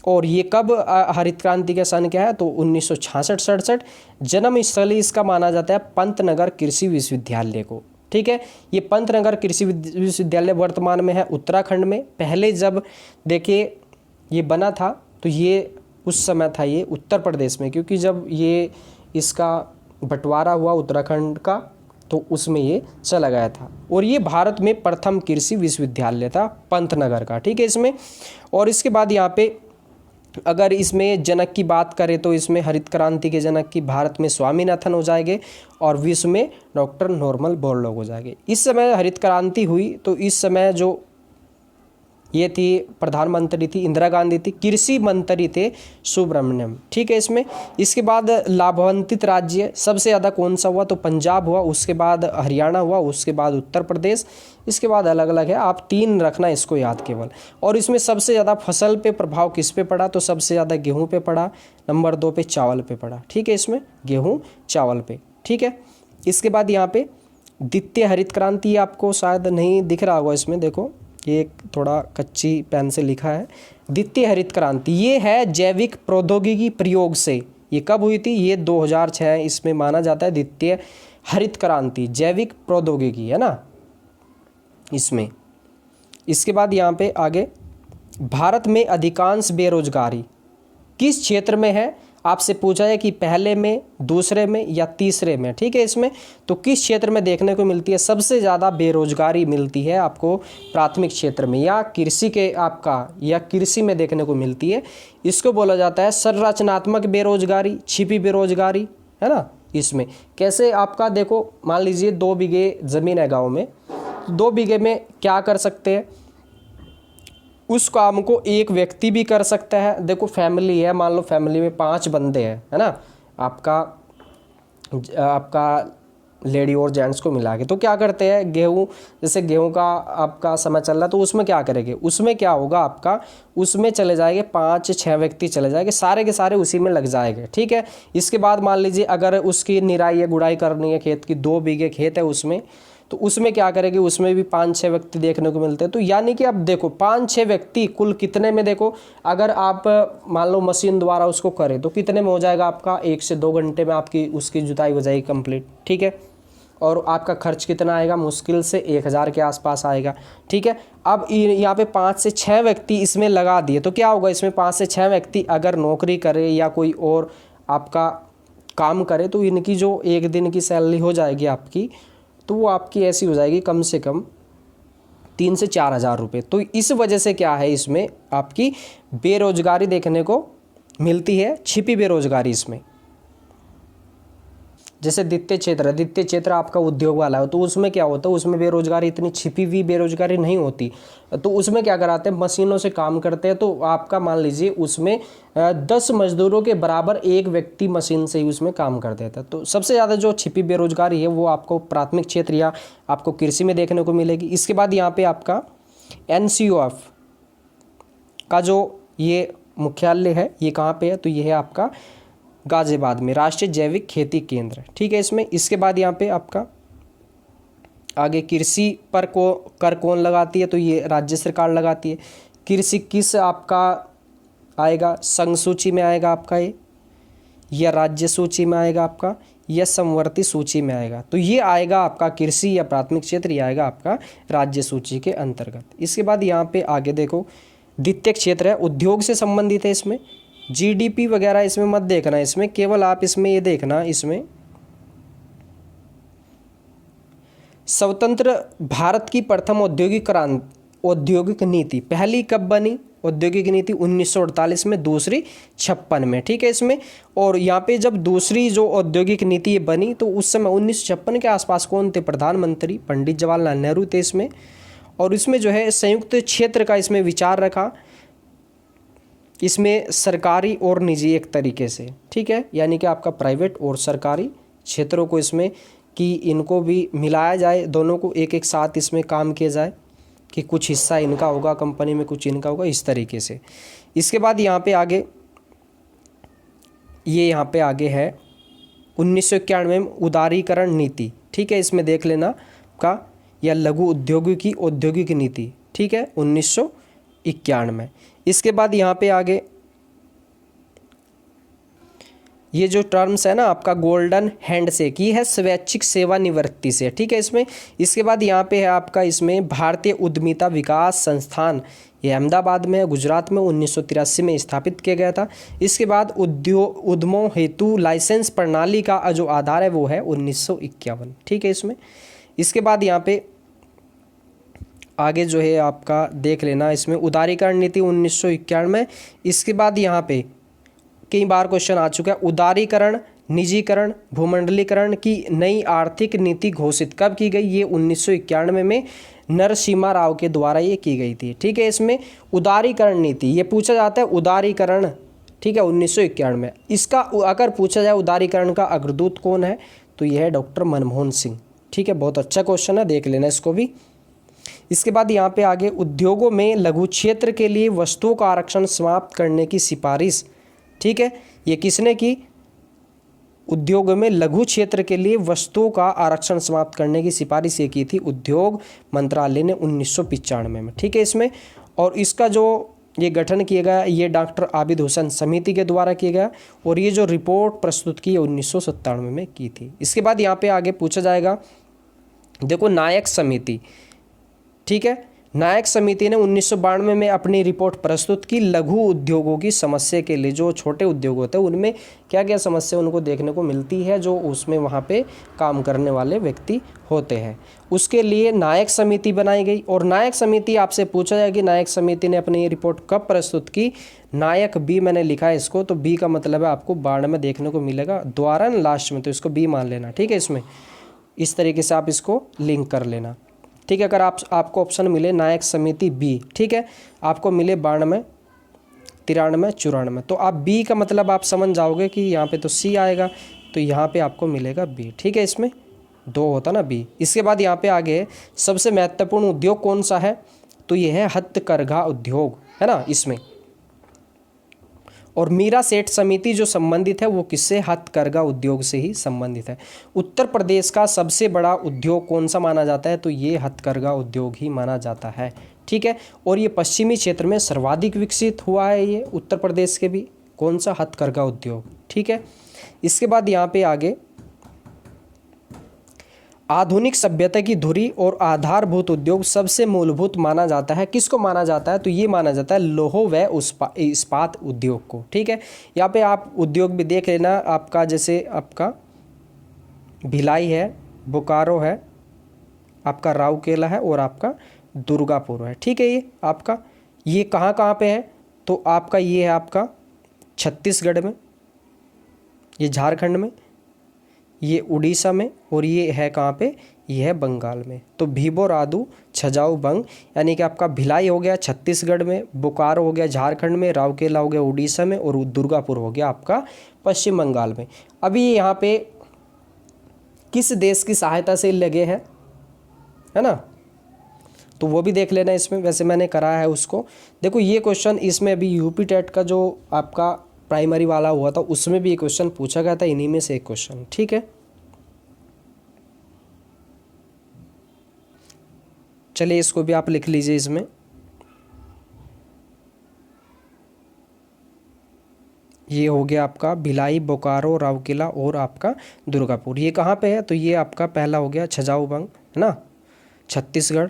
और ये कब हरित क्रांति का सन क्या है, तो 1966-67। जन्म स्थली इसका माना जाता है पंतनगर कृषि विश्वविद्यालय को, ठीक है। ये पंतनगर कृषि विश्वविद्यालय वर्तमान में है उत्तराखंड में। पहले जब देखिए ये बना था तो ये उस समय था ये उत्तर प्रदेश में, क्योंकि जब ये इसका बंटवारा हुआ उत्तराखंड का तो उसमें ये चला गया था। और ये भारत में प्रथम कृषि विश्वविद्यालय था पंतनगर का, ठीक है इसमें। और इसके बाद यहाँ पे अगर इसमें जनक की बात करें तो इसमें हरित क्रांति के जनक की भारत में स्वामीनाथन हो जाएंगे और विश्व में डॉक्टर नॉर्मन बोरलॉग हो जाएंगे। इस समय हरित क्रांति हुई तो इस समय जो ये थी प्रधानमंत्री थी इंदिरा गांधी थी, कृषि मंत्री थे सुब्रमण्यम, ठीक है। इसके बाद लाभान्वित राज्य सबसे ज़्यादा कौन सा हुआ तो पंजाब हुआ, उसके बाद हरियाणा हुआ, उसके बाद उत्तर प्रदेश, इसके बाद अलग अलग है। आप 3 रखना इसको याद केवल। और इसमें सबसे ज़्यादा फसल पे प्रभाव किस पे पड़ा तो सबसे ज़्यादा गेहूँ पे पड़ा, नंबर 2 पे चावल पे पड़ा, ठीक है। इसमें गेहूँ चावल पे, ठीक है। इसके बाद यहाँ पे द्वितीय हरित क्रांति, आपको शायद नहीं दिख रहा होगा इसमें, देखो ये थोड़ा कच्ची पेन से लिखा है। द्वितीय हरित क्रांति ये है जैविक प्रौद्योगिकी प्रयोग से। ये कब हुई थी, ये 2006 इसमें माना जाता है द्वितीय हरित क्रांति, जैविक प्रौद्योगिकी है ना इसमें। इसके बाद यहाँ पे आगे, भारत में अधिकांश बेरोजगारी किस क्षेत्र में है, आपसे पूछा है कि पहले में, दूसरे में या तीसरे में, ठीक है। इसमें तो किस क्षेत्र में देखने को मिलती है, सबसे ज़्यादा बेरोजगारी मिलती है आपको प्राथमिक क्षेत्र में या कृषि के आपका या कृषि में देखने को मिलती है। इसको बोला जाता है संरचनात्मक बेरोजगारी, छिपी बेरोजगारी, है ना। इसमें कैसे आपका देखो, मान लीजिए 2 बीघे ज़मीन है गाँव में, 2 बीघे में क्या कर सकते हैं, उस काम को एक व्यक्ति भी कर सकता है। देखो फैमिली है, मान लो फैमिली में 5 बंदे हैं, है ना, आपका लेडी और जेंट्स को मिला के, तो क्या करते हैं, गेहूँ, जैसे गेहूँ का आपका समय चल रहा है तो उसमें क्या करेंगे, उसमें क्या होगा आपका, उसमें चले जाएंगे 5-6 व्यक्ति चले जाएंगे, सारे के सारे उसी में लग जाएंगे, ठीक है। इसके बाद मान लीजिए अगर उसकी निराई या गुड़ाई करनी है खेत की, 2 बीघे खेत है उसमें, तो उसमें क्या करेंगे, उसमें भी 5-6 व्यक्ति देखने को मिलते हैं। तो यानी कि अब देखो 5-6 व्यक्ति कुल कितने में, देखो अगर आप मान लो मशीन द्वारा उसको करें तो कितने में हो जाएगा आपका, 1 से 2 घंटे में आपकी उसकी जुताई हो जाएगी कंप्लीट, ठीक है। और आपका खर्च कितना आएगा, मुश्किल से 1000 के आसपास आएगा, ठीक है। अब यहाँ पे 5 से 6 व्यक्ति इसमें लगा दिए तो क्या होगा, इसमें 5 से 6 व्यक्ति अगर नौकरी करे या कोई और आपका काम करे तो इनकी जो एक दिन की सैलरी हो जाएगी आपकी, तो वो आपकी ऐसी हो जाएगी कम से कम 3 से 4 हज़ार रुपये। तो इस वजह से क्या है, इसमें आपकी बेरोजगारी देखने को मिलती है, छिपी बेरोजगारी इसमें। जैसे द्वितीय क्षेत्र है, द्वितीय क्षेत्र आपका उद्योग वाला है, तो उसमें क्या होता है, उसमें बेरोजगारी इतनी छिपी हुई बेरोजगारी नहीं होती। तो उसमें क्या कराते हैं, मशीनों से काम करते हैं, तो आपका मान लीजिए उसमें 10 मजदूरों के बराबर एक व्यक्ति मशीन से ही उसमें काम कर देता है। तो सबसे ज़्यादा जो छिपी बेरोजगारी है वो आपको प्राथमिक क्षेत्र या आपको कृषि में देखने को मिलेगी। इसके बाद यहाँ पर आपका NCOF का जो ये मुख्यालय है, ये कहाँ पर है, तो ये है आपका गाजियाबाद में, राष्ट्रीय जैविक खेती केंद्र, ठीक है। इसके बाद यहाँ पे आपका आगे कृषि पर कर कौन लगाती है, तो ये राज्य सरकार लगाती है। कृषि किस आपका आएगा, संघ सूची में आएगा आपका ये, या राज्य सूची में आएगा आपका, या समवर्ती सूची में आएगा, तो ये आएगा आपका कृषि या प्राथमिक क्षेत्र, ये आएगा आपका राज्य सूची के अंतर्गत। इसके बाद यहाँ पे आगे देखो, द्वितीय क्षेत्र है, उद्योग से संबंधित है। इसमें GDP वगैरह इसमें मत देखना, इसमें केवल आप इसमें ये देखना, इसमें स्वतंत्र भारत की प्रथम औद्योगिक नीति पहली कब बनी, औद्योगिक नीति 1948 में, दूसरी 56 में, ठीक है। इसमें और यहाँ पे जब दूसरी जो औद्योगिक नीति ये बनी तो उस समय 1956 के आसपास कौन थे, प्रधानमंत्री पंडित जवाहरलाल नेहरू थे इसमें। और इसमें जो है संयुक्त क्षेत्र का इसमें विचार रखा, इसमें सरकारी और निजी एक तरीके से, ठीक है, यानी कि आपका प्राइवेट और सरकारी क्षेत्रों को इसमें कि इनको भी मिलाया जाए, दोनों को एक एक साथ इसमें काम किया जाए कि कुछ हिस्सा इनका होगा कंपनी में, कुछ इनका होगा, इस तरीके से। इसके बाद यहाँ पे आगे, ये यहाँ पे आगे है 1991 में उदारीकरण नीति, ठीक है, इसमें देख लेना का, या लघु उद्योगिकी औद्योगिक नीति, ठीक है, 1991 में। इसके बाद यहाँ पे आगे ये जो टर्म्स है ना आपका, गोल्डन हैंडशेक, ये है स्वैच्छिक सेवानिवृत्ति से, ठीक है इसमें। इसके बाद यहाँ पे है आपका, इसमें भारतीय उद्यमिता विकास संस्थान, ये अहमदाबाद में, गुजरात में 1983 में स्थापित किया गया था। इसके बाद उद्यमों हेतु लाइसेंस प्रणाली का जो आधार है वो है 1951, ठीक है इसमें। इसके बाद यहाँ पे आगे जो है आपका देख लेना इसमें उदारीकरण नीति 1991। इसके बाद यहाँ पे कई बार क्वेश्चन आ चुका है, उदारीकरण, निजीकरण, भूमंडलीकरण की नई आर्थिक नीति घोषित कब की गई? ये 1991 में नरसिम्हा राव के द्वारा ये की गई थी। ठीक है, इसमें उदारीकरण नीति ये पूछा जाता है, उदारीकरण, ठीक है, 1991 में। इसका अगर पूछा जाए उदारीकरण का अग्रदूत कौन है, तो यह है डॉक्टर मनमोहन सिंह। ठीक है, बहुत अच्छा क्वेश्चन है, देख लेना इसको भी। इसके बाद यहाँ पे आगे, उद्योगों में लघु क्षेत्र के लिए वस्तुओं का आरक्षण समाप्त करने की सिफारिश, ठीक है, ये किसने की? उद्योग में लघु क्षेत्र के लिए वस्तुओं का आरक्षण समाप्त करने की सिफारिश ये की थी उद्योग मंत्रालय ने 1995 में। ठीक है, इसमें और इसका जो ये गठन किया गया ये डॉक्टर आबिद हुसैन समिति के द्वारा किया गया और ये जो रिपोर्ट प्रस्तुत की 1997 में की थी। इसके बाद यहाँ पे आगे पूछा जाएगा, देखो नायक समिति, ठीक है, नायक समिति ने 1992 में अपनी रिपोर्ट प्रस्तुत की लघु उद्योगों की समस्या के लिए। जो छोटे उद्योग होते हैं उनमें क्या क्या समस्या उनको देखने को मिलती है, जो उसमें वहाँ पे काम करने वाले व्यक्ति होते हैं, उसके लिए नायक समिति बनाई गई। और नायक समिति आपसे पूछा जाए कि नायक समिति ने अपनी रिपोर्ट कब प्रस्तुत की? नायक बी मैंने लिखा है इसको, तो बी का मतलब है आपको 92 में देखने को मिलेगा, द्वारा लास्ट में, तो इसको बी मान लेना। ठीक है, इसमें इस तरीके से आप इसको लिंक कर लेना। ठीक है, अगर आपको ऑप्शन मिले नायक समिति बी, ठीक है, आपको मिले 92, 93, 94, तो आप बी का मतलब आप समझ जाओगे कि यहाँ पे तो सी आएगा, तो यहाँ पे आपको मिलेगा बी। ठीक है, इसमें 2 होता ना बी। इसके बाद यहाँ पे आगे सबसे महत्वपूर्ण उद्योग कौन सा है, तो ये है हथकरघा उद्योग, है ना इसमें। और मीरा सेठ समिति जो संबंधित है वो किससे? हथकरघा उद्योग से ही संबंधित है। उत्तर प्रदेश का सबसे बड़ा उद्योग कौन सा माना जाता है, तो ये हथकरघा उद्योग ही माना जाता है। ठीक है, और ये पश्चिमी क्षेत्र में सर्वाधिक विकसित हुआ है, ये उत्तर प्रदेश के भी, कौन सा? हथकरघा उद्योग। ठीक है, इसके बाद यहाँ पे आगे आधुनिक सभ्यता की धुरी और आधारभूत उद्योग सबसे मूलभूत माना जाता है, किसको माना जाता है, तो ये माना जाता है लौह व इस्पात उद्योग को। ठीक है, यहाँ पे आप उद्योग भी देख लेना, आपका जैसे आपका भिलाई है, बोकारो है, आपका राउरकेला है और आपका दुर्गापुर है। ठीक है, ये आपका ये कहाँ कहाँ पे है, तो आपका ये है आपका छत्तीसगढ़ में, ये झारखंड में, ये उड़ीसा में, और ये है कहाँ पे, ये है बंगाल में। तो भीबो रादू छजाऊ बंग, यानी कि आपका भिलाई हो गया छत्तीसगढ़ में, बोकारो हो गया झारखंड में, राउरकेला हो गया उड़ीसा में, और दुर्गापुर हो गया आपका पश्चिम बंगाल में। अभी यहाँ पे किस देश की सहायता से लगे हैं, है ना, तो वो भी देख लेना इसमें, वैसे मैंने कराया है उसको। देखो ये क्वेश्चन इसमें अभी यूपी टेट का जो आपका प्राइमरी वाला हुआ था उसमें भी एक क्वेश्चन पूछा गया था, इन्हीं में से एक क्वेश्चन। ठीक है, चलिए इसको भी आप लिख लीजिए इसमें। ये हो गया आपका भिलाई, बोकारो, राउरकेला और आपका दुर्गापुर। ये कहाँ पे है, तो ये आपका पहला हो गया छजाऊ बंग, है ना, छत्तीसगढ़,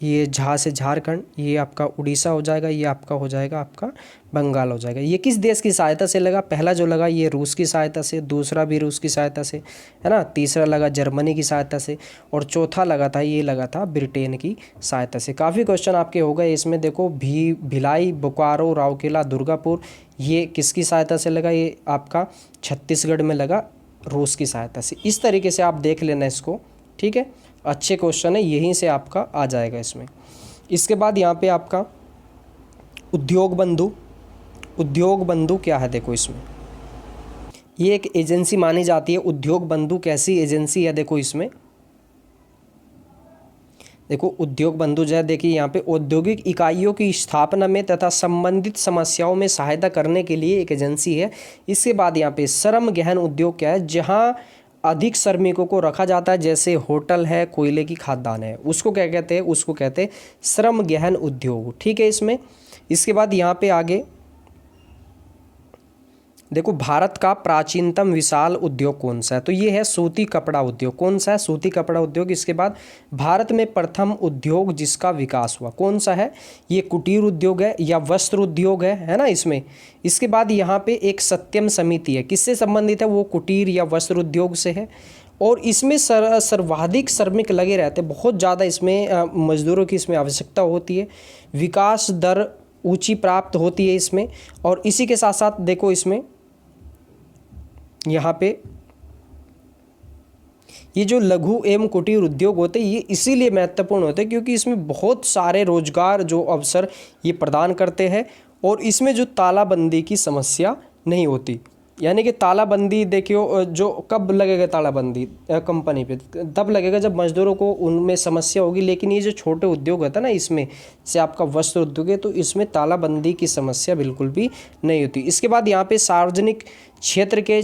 ये झा से झारखंड, ये आपका उड़ीसा हो जाएगा, ये आपका हो जाएगा आपका बंगाल हो जाएगा। ये किस देश की सहायता से लगा? पहला जो लगा ये रूस की सहायता से, दूसरा भी रूस की सहायता से, है ना, तीसरा लगा जर्मनी की सहायता से, और चौथा लगा था ये लगा था ब्रिटेन की सहायता से। काफ़ी क्वेश्चन आपके हो गए इसमें। देखो भिलाई, बोकारो, राउरकेला, दुर्गापुर, ये किसकी सहायता से लगा? ये आपका छत्तीसगढ़ में लगा रूस की सहायता से। इस तरीके से आप देख लेना इसको। ठीक है, अच्छे क्वेश्चन है, यहीं से आपका आ जाएगा इसमें। इसके बाद यहाँ पे आपका उद्योग बंधु, उद्योग बंधु क्या है, देखो इसमें ये एक एजेंसी मानी जाती है। उद्योग बंधु कैसी एजेंसी है, देखो इसमें, देखो उद्योग बंधु जो है, देखिए यहाँ पे औद्योगिक इकाइयों की स्थापना में तथा संबंधित समस्याओं में सहायता करने के लिए एक एजेंसी है। इसके बाद यहाँ पे श्रम गहन उद्योग क्या है, जहाँ अधिक श्रमिकों को रखा जाता है, जैसे होटल है, कोयले की खदान है, उसको क्या कहते हैं, उसको कहते हैं श्रम गहन उद्योग। ठीक है, इसमें। इसके बाद यहाँ पे आगे देखो भारत का प्राचीनतम विशाल उद्योग कौन सा है, तो ये है सूती कपड़ा उद्योग। कौन सा है? सूती कपड़ा उद्योग। इसके बाद भारत में प्रथम उद्योग जिसका विकास हुआ कौन सा है, ये कुटीर उद्योग है या वस्त्र उद्योग है ना इसमें। इसके बाद यहाँ पे एक सत्यम समिति है, किससे संबंधित है, वो कुटीर या वस्त्र उद्योग से है। और इसमें सर्वाधिक श्रमिक लगे रहते हैं, बहुत ज़्यादा इसमें मजदूरों की इसमें आवश्यकता होती है। विकास दर ऊंची प्राप्त होती है इसमें। और इसी के साथ साथ देखो इसमें यहाँ पे ये जो लघु एवं कुटीर उद्योग होते हैं ये इसीलिए महत्वपूर्ण होते हैं क्योंकि इसमें बहुत सारे रोजगार जो अवसर ये प्रदान करते हैं और इसमें जो तालाबंदी की समस्या नहीं होती। यानी कि तालाबंदी देखियो, जो कब लगेगा तालाबंदी कंपनी पे, तब लगेगा जब मजदूरों को उनमें समस्या होगी। लेकिन ये जो छोटे उद्योग होता है ना, इसमें से आपका वस्त्र उद्योग है, तो इसमें तालाबंदी की समस्या बिल्कुल भी नहीं होती। इसके बाद यहाँ पे सार्वजनिक क्षेत्र के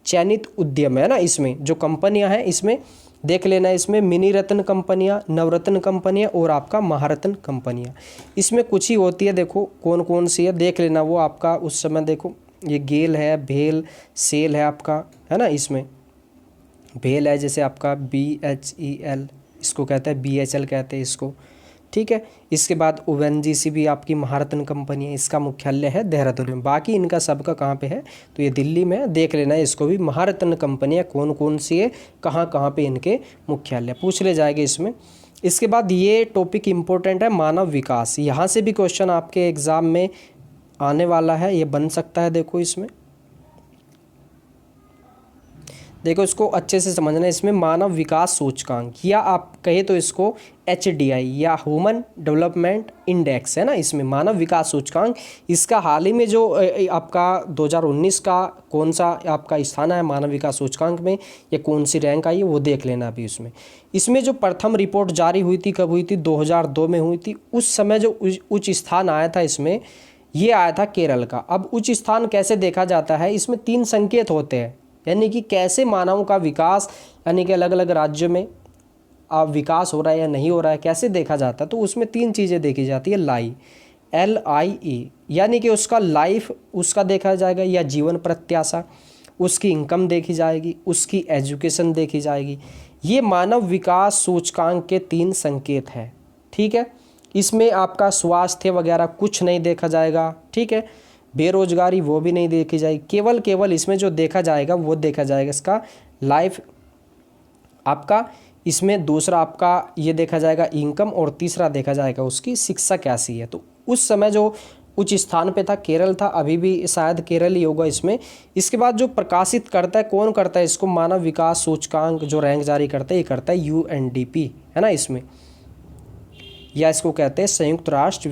चयनित उद्यम है ना, इसमें जो कंपनियां हैं इसमें देख लेना, इसमें मिनी रत्न कंपनियां, नवरत्न कंपनियां और आपका महारत्न कंपनियां, इसमें कुछ ही होती है। देखो कौन कौन सी है देख लेना, वो आपका उस समय देखो ये गेल है, भेल, सेल है आपका, है ना। इसमें भेल है जैसे आपका BHEL, इसको कहते हैं BHL कहते हैं इसको, ठीक है। इसके बाद ONGC भी आपकी महारत्न कंपनी है, इसका मुख्यालय है देहरादून में। बाकी इनका सबका कहाँ पे है, तो ये दिल्ली में है, देख लेना है इसको भी। महारत्न कंपनियाँ कौन कौन सी है, कहाँ कहाँ पे इनके मुख्यालय पूछ ले जाएंगे इसमें। इसके बाद ये टॉपिक इम्पोर्टेंट है, मानव विकास। यहाँ से भी क्वेश्चन आपके एग्ज़ाम में आने वाला है, ये बन सकता है। देखो इसमें देखो इसको अच्छे से समझना है। इसमें मानव विकास सूचकांक, या आप कहे तो इसको HDI या ह्यूमन डेवलपमेंट इंडेक्स है ना, इसमें मानव विकास सूचकांक। इसका हाल ही में जो आपका 2019 का कौन सा आपका स्थान है मानव विकास सूचकांक में, या कौन सी रैंक आई है वो देख लेना अभी उसमें। इसमें जो प्रथम रिपोर्ट जारी हुई थी कब हुई थी, 2002 में हुई थी। उस समय जो उच्च स्थान आया था इसमें, ये आया था केरल का। अब उच्च स्थान कैसे देखा जाता है, इसमें 3 संकेत होते हैं, यानी कि कैसे मानव का विकास, यानी कि अलग अलग राज्यों में विकास हो रहा है या नहीं हो रहा है, कैसे देखा जाता है। तो उसमें 3 चीज़ें देखी जाती है, LIE, यानी कि उसका लाइफ उसका देखा जाएगा, या जीवन प्रत्याशा, उसकी इनकम देखी जाएगी, उसकी एजुकेशन देखी जाएगी। ये मानव विकास सूचकांक के 3 संकेत हैं, ठीक है। इसमें आपका स्वास्थ्य वगैरह कुछ नहीं देखा जाएगा, ठीक है। बेरोजगारी वो भी नहीं देखी जाएगी। केवल इसमें जो देखा जाएगा वो देखा जाएगा इसका लाइफ आपका, इसमें दूसरा आपका ये देखा जाएगा इनकम, और तीसरा देखा जाएगा उसकी शिक्षा कैसी है। तो उस समय जो उच्च स्थान पे था केरल था, अभी भी शायद केरल ही होगा इसमें। इसके बाद जो प्रकाशित करता है, कौन करता है इसको, मानव विकास सूचकांक जो रैंक जारी करता है, ये करता है UNDP, है ना इसमें, या इसको कहते हैं संयुक्त राष्ट्र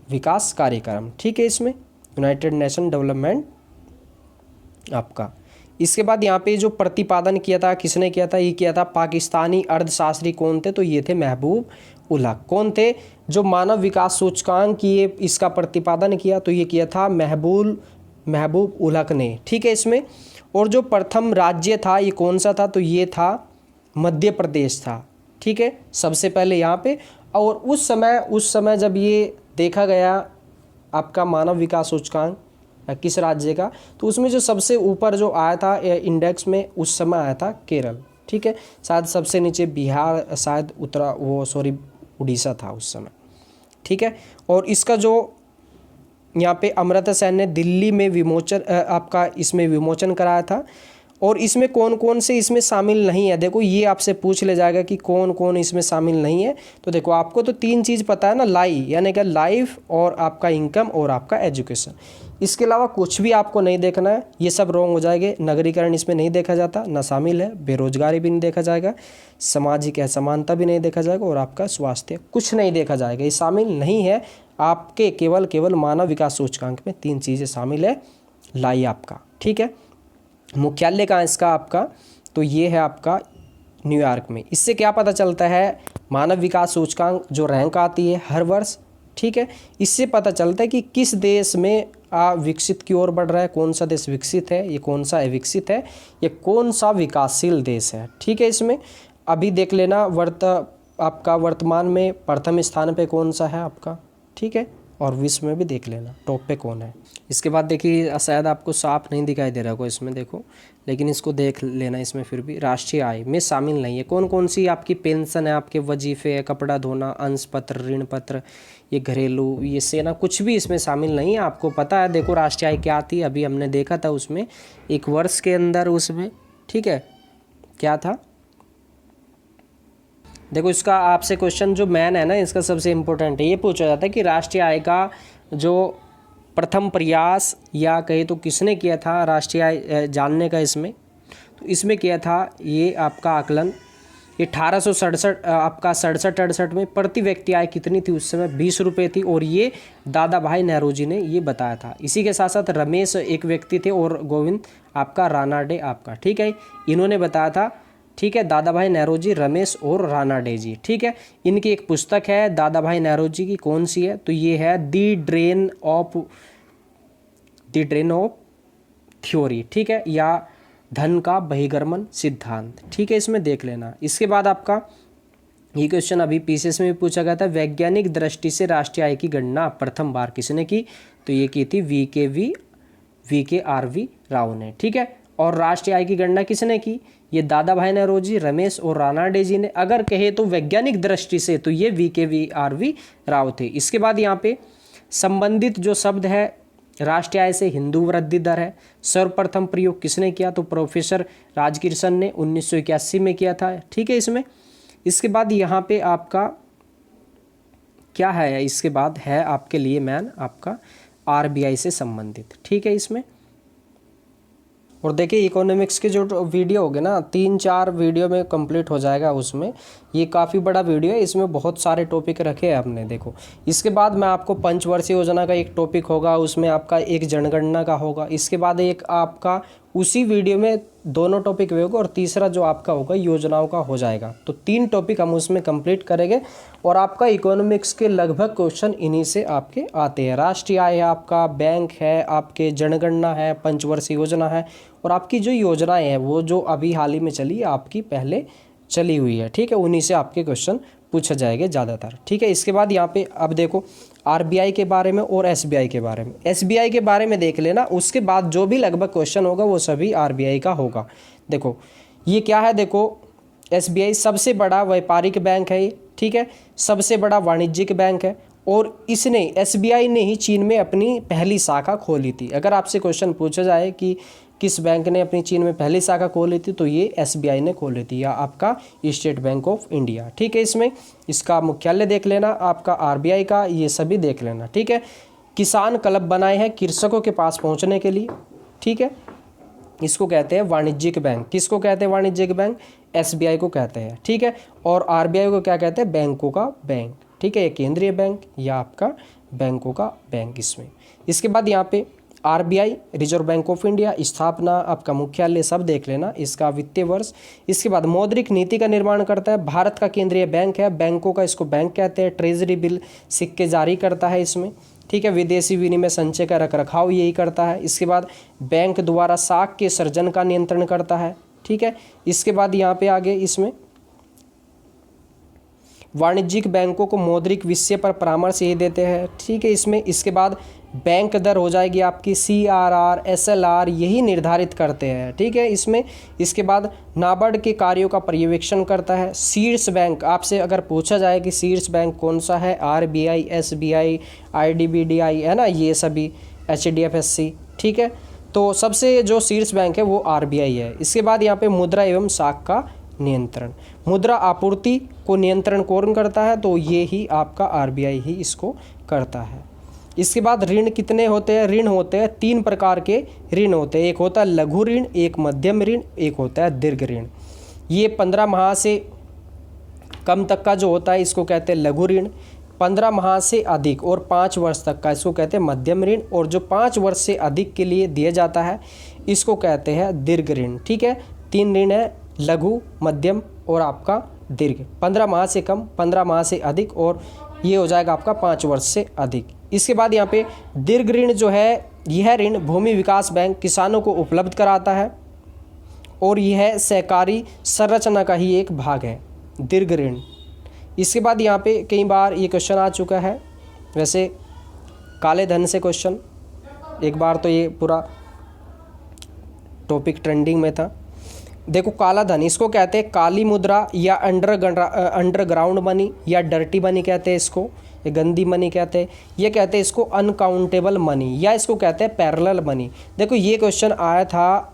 विकास कार्यक्रम, ठीक है। इसमें यूनाइटेड नेशन डेवलपमेंट आपका। इसके बाद यहाँ पे जो प्रतिपादन किया था, किसने किया था, ये किया था पाकिस्तानी अर्थशास्त्री। कौन थे, तो ये थे महबूब उल हक। कौन थे, जो मानव विकास सूचकांक की इसका प्रतिपादन किया, तो ये किया था महबूब उल हक ने, ठीक है इसमें। और जो प्रथम राज्य था ये कौन सा था, तो ये था मध्य प्रदेश था, ठीक है, सबसे पहले यहाँ पे। और उस समय जब ये देखा गया आपका मानव विकास सूचकांक किस राज्य का, तो उसमें जो सबसे ऊपर जो आया था इंडेक्स में उस समय आया था केरल, ठीक है। शायद सबसे नीचे बिहार, शायद उड़ीसा था उस समय, ठीक है। और इसका जो यहाँ पे अमर्त्य सेन ने दिल्ली में विमोचन कराया था। और इसमें कौन कौन से इसमें शामिल नहीं है, देखो ये आपसे पूछ ले जाएगा कि कौन कौन इसमें शामिल नहीं है। तो देखो आपको तो 3 चीज़ पता है ना, यानी कि लाइफ और आपका इनकम और आपका एजुकेशन। इसके अलावा कुछ भी आपको नहीं देखना है, ये सब रॉन्ग हो जाएंगे। नगरीकरण इसमें नहीं देखा जाता, ना शामिल है। बेरोजगारी भी नहीं देखा जाएगा, सामाजिक असमानता भी नहीं देखा जाएगा, और आपका स्वास्थ्य कुछ नहीं देखा जाएगा, ये शामिल नहीं है आपके। केवल मानव विकास सूचकांक में 3 चीज़ें शामिल है, आपका, ठीक है। मुख्यालय कहाँ इसका आपका, तो ये है आपका न्यूयॉर्क में। इससे क्या पता चलता है, मानव विकास सूचकांक जो रैंक आती है हर वर्ष, ठीक है, इससे पता चलता है कि किस देश में विकसित की ओर बढ़ रहा है, कौन सा देश विकसित है, ये कौन सा अविकसित है, ये कौन सा विकासशील देश है, ठीक है। इसमें अभी देख लेना आपका वर्तमान में प्रथम स्थान पे कौन सा है आपका, ठीक है, और विश्व में भी देख लेना टॉप पे कौन है। इसके बाद देखिए शायद आपको साफ नहीं दिखाई दे रहा होगा इसमें, देखो, लेकिन इसको देख लेना। इसमें फिर भी राष्ट्रीय आय में शामिल नहीं है। कौन कौन सी आपकी पेंशन है, आपके वजीफे है, कपड़ा धोना, अंश पत्र, ऋण पत्र, ये घरेलू, ये सेना, कुछ भी इसमें शामिल नहीं है। आपको पता है, देखो राष्ट्रीय आय क्या थी, अभी हमने देखा था उसमें 1 वर्ष के अंदर उसमें, ठीक है, क्या था? देखो इसका आपसे क्वेश्चन जो मैन है ना, इसका सबसे इम्पोर्टेंट है, ये पूछा जाता है कि राष्ट्रीय आय का जो प्रथम प्रयास या कहे तो किसने किया था राष्ट्रीय आय जानने का, इसमें तो इसमें किया था ये आपका आकलन 1867 आपका 67-68 में। प्रति व्यक्ति आय कितनी थी उस समय? 20 रुपये थी, और ये दादा भाई नेहरू जी ने ये बताया था। इसी के साथ साथ रमेश एक व्यक्ति थे और गोविंद आपका रानाडे आपका, ठीक है, इन्होंने बताया था, ठीक है, दादा भाई नेहरू जी, रमेश और रानाडे जी, ठीक है। इनकी एक पुस्तक है दादा भाई नेहरू जी की, कौन सी है? तो ये है दी ड्रेन ऑफ थ्योरी, ठीक है, या धन का बहिर्गमन सिद्धांत, ठीक है, इसमें देख लेना। इसके बाद आपका ये क्वेश्चन अभी पीसीएस में भी पूछा गया था, वैज्ञानिक दृष्टि से राष्ट्रीय आय की गणना प्रथम बार किसने की? तो ये की थी वी के आर वी राव ने, ठीक है। और राष्ट्रीय आय की गणना किसने की? ये दादा भाई नेहरू जी, रमेश और रानाडे जी ने। अगर कहे तो वैज्ञानिक दृष्टि से तो ये वी राव थे। इसके बाद यहाँ पे संबंधित जो शब्द है राष्ट्रीय आय से हिंदू वृद्धि दर है, सर्वप्रथम प्रयोग किसने किया? तो प्रोफेसर राजकिशन ने 1981 में किया था, ठीक है इसमें। इसके बाद यहाँ पे आपका क्या है? इसके बाद है आपके लिए मैन आपका आरबीआई से संबंधित, ठीक है इसमें। और देखिए इकोनॉमिक्स के जो वीडियो होगे ना, 3-4 वीडियो में कंप्लीट हो जाएगा उसमें। ये काफ़ी बड़ा वीडियो है, इसमें बहुत सारे टॉपिक रखे हैं हमने, देखो। इसके बाद मैं आपको पंचवर्षीय योजना का एक टॉपिक होगा, उसमें आपका एक जनगणना का होगा। इसके बाद एक आपका उसी वीडियो में दोनों टॉपिक होगा, और तीसरा जो आपका होगा योजनाओं का हो जाएगा। तो 3 टॉपिक हम उसमें कंप्लीट करेंगे, और आपका इकोनॉमिक्स के लगभग क्वेश्चन इन्हीं से आपके आते हैं। राष्ट्रीय आय है आपका, बैंक है आपके, जनगणना है, पंचवर्षीय योजना है, और आपकी जो योजनाएं हैं वो जो अभी हाल ही में चली है आपकी पहले चली हुई है, ठीक है, उन्हीं से आपके क्वेश्चन पूछे जाएंगे ज़्यादातर, ठीक है। इसके बाद यहाँ पे अब देखो आरबीआई के बारे में और एसबीआई के बारे में। एसबीआई के बारे में देख लेना, उसके बाद जो भी लगभग क्वेश्चन होगा वो सभी आरबीआई का होगा। देखो ये क्या है, देखो एसबीआई सबसे बड़ा व्यापारिक बैंक है ये, ठीक है, सबसे बड़ा वाणिज्यिक बैंक है, और इसने एसबीआई ने ही चीन में अपनी पहली शाखा खोली थी। अगर आपसे क्वेश्चन पूछा जाए कि किस बैंक ने अपनी चीन में पहली शाखा खोली थी, तो ये एसबीआई ने खोली थी, या आपका स्टेट बैंक ऑफ इंडिया, ठीक है। इसमें इसका मुख्यालय देख लेना, आपका आरबीआई का, ये सभी देख लेना, ठीक है। किसान क्लब बनाए हैं कृषकों के पास पहुंचने के लिए, ठीक है, इसको कहते हैं वाणिज्यिक बैंक। किसको कहते हैं वाणिज्यिक बैंक? एसबीआई को कहते हैं, ठीक है। और आरबीआई को क्या कहते हैं? बैंकों का बैंक, ठीक है, ये केंद्रीय बैंक या आपका बैंकों का बैंक इसमें। इसके बाद यहाँ पे RBI reserve bank of India, स्थापना, आपका मुख्यालय, सब देख लेना, इसका वित्तीय वर्ष। इसके बाद मौद्रिक नीति का निर्माण करता है, भारत का केंद्रीय बैंक है, बैंकों का इसको बैंक कहते हैं, ट्रेजरी बिल सिक्के जारी करता है इसमें, ठीक है, विदेशी विनिमय संचय का रखरखाव यही करता है। इसके बाद बैंक द्वारा साख के सृजन का नियंत्रण करता है, ठीक है। इसके बाद यहाँ पे आगे इसमें वाणिज्यिक बैंकों को मौद्रिक विषय पर परामर्श यही देते हैं, ठीक है इसमें। इसके बाद बैंक दर हो जाएगी आपकी CRR SLR यही निर्धारित करते हैं, ठीक है इसमें। इसके बाद नाबार्ड के कार्यों का पर्यवेक्षण करता है। शीर्ष बैंक, आपसे अगर पूछा जाए कि शीर्ष बैंक कौन सा है, RBI SBI IDBI है ना, ये सभी HDFC, ठीक है, तो सबसे जो शीर्ष बैंक है वो RBI है। इसके बाद यहाँ पे मुद्रा एवं साख का नियंत्रण, मुद्रा आपूर्ति को नियंत्रण कौन करता है? तो ये ही आपका RBI ही इसको करता है। इसके बाद ऋण कितने होते हैं? ऋण होते हैं 3 प्रकार के ऋण होते हैं, एक होता है लघु ऋण, एक मध्यम ऋण, एक होता है दीर्घ ऋण। ये 15 माह से कम तक का जो होता है इसको कहते हैं लघु ऋण, 15 माह से अधिक और 5 वर्ष तक का इसको कहते हैं मध्यम ऋण, और जो 5 वर्ष से अधिक के लिए दिया जाता है इसको कहते हैं दीर्घ ऋण, ठीक है। 3 ऋण है, लघु, मध्यम और आपका दीर्घ। 15 माह से कम, 15 माह से अधिक, और ये हो जाएगा आपका 5 वर्ष से अधिक। इसके बाद यहाँ पे दीर्घ ऋण जो है, यह ऋण भूमि विकास बैंक किसानों को उपलब्ध कराता है, और यह सहकारी संरचना का ही एक भाग है दीर्घ ऋण। इसके बाद यहाँ पे कई बार ये क्वेश्चन आ चुका है, वैसे काले धन से क्वेश्चन, एक बार तो ये पूरा टॉपिक ट्रेंडिंग में था। देखो काला धन, इसको कहते हैं काली मुद्रा या अंडरग्राउंड मनी या डर्टी मनी कहते हैं इसको, ये गंदी मनी कहते हैं, ये कहते हैं इसको अनकाउंटेबल मनी, या इसको कहते हैं पैरेलल मनी। देखो ये क्वेश्चन आया था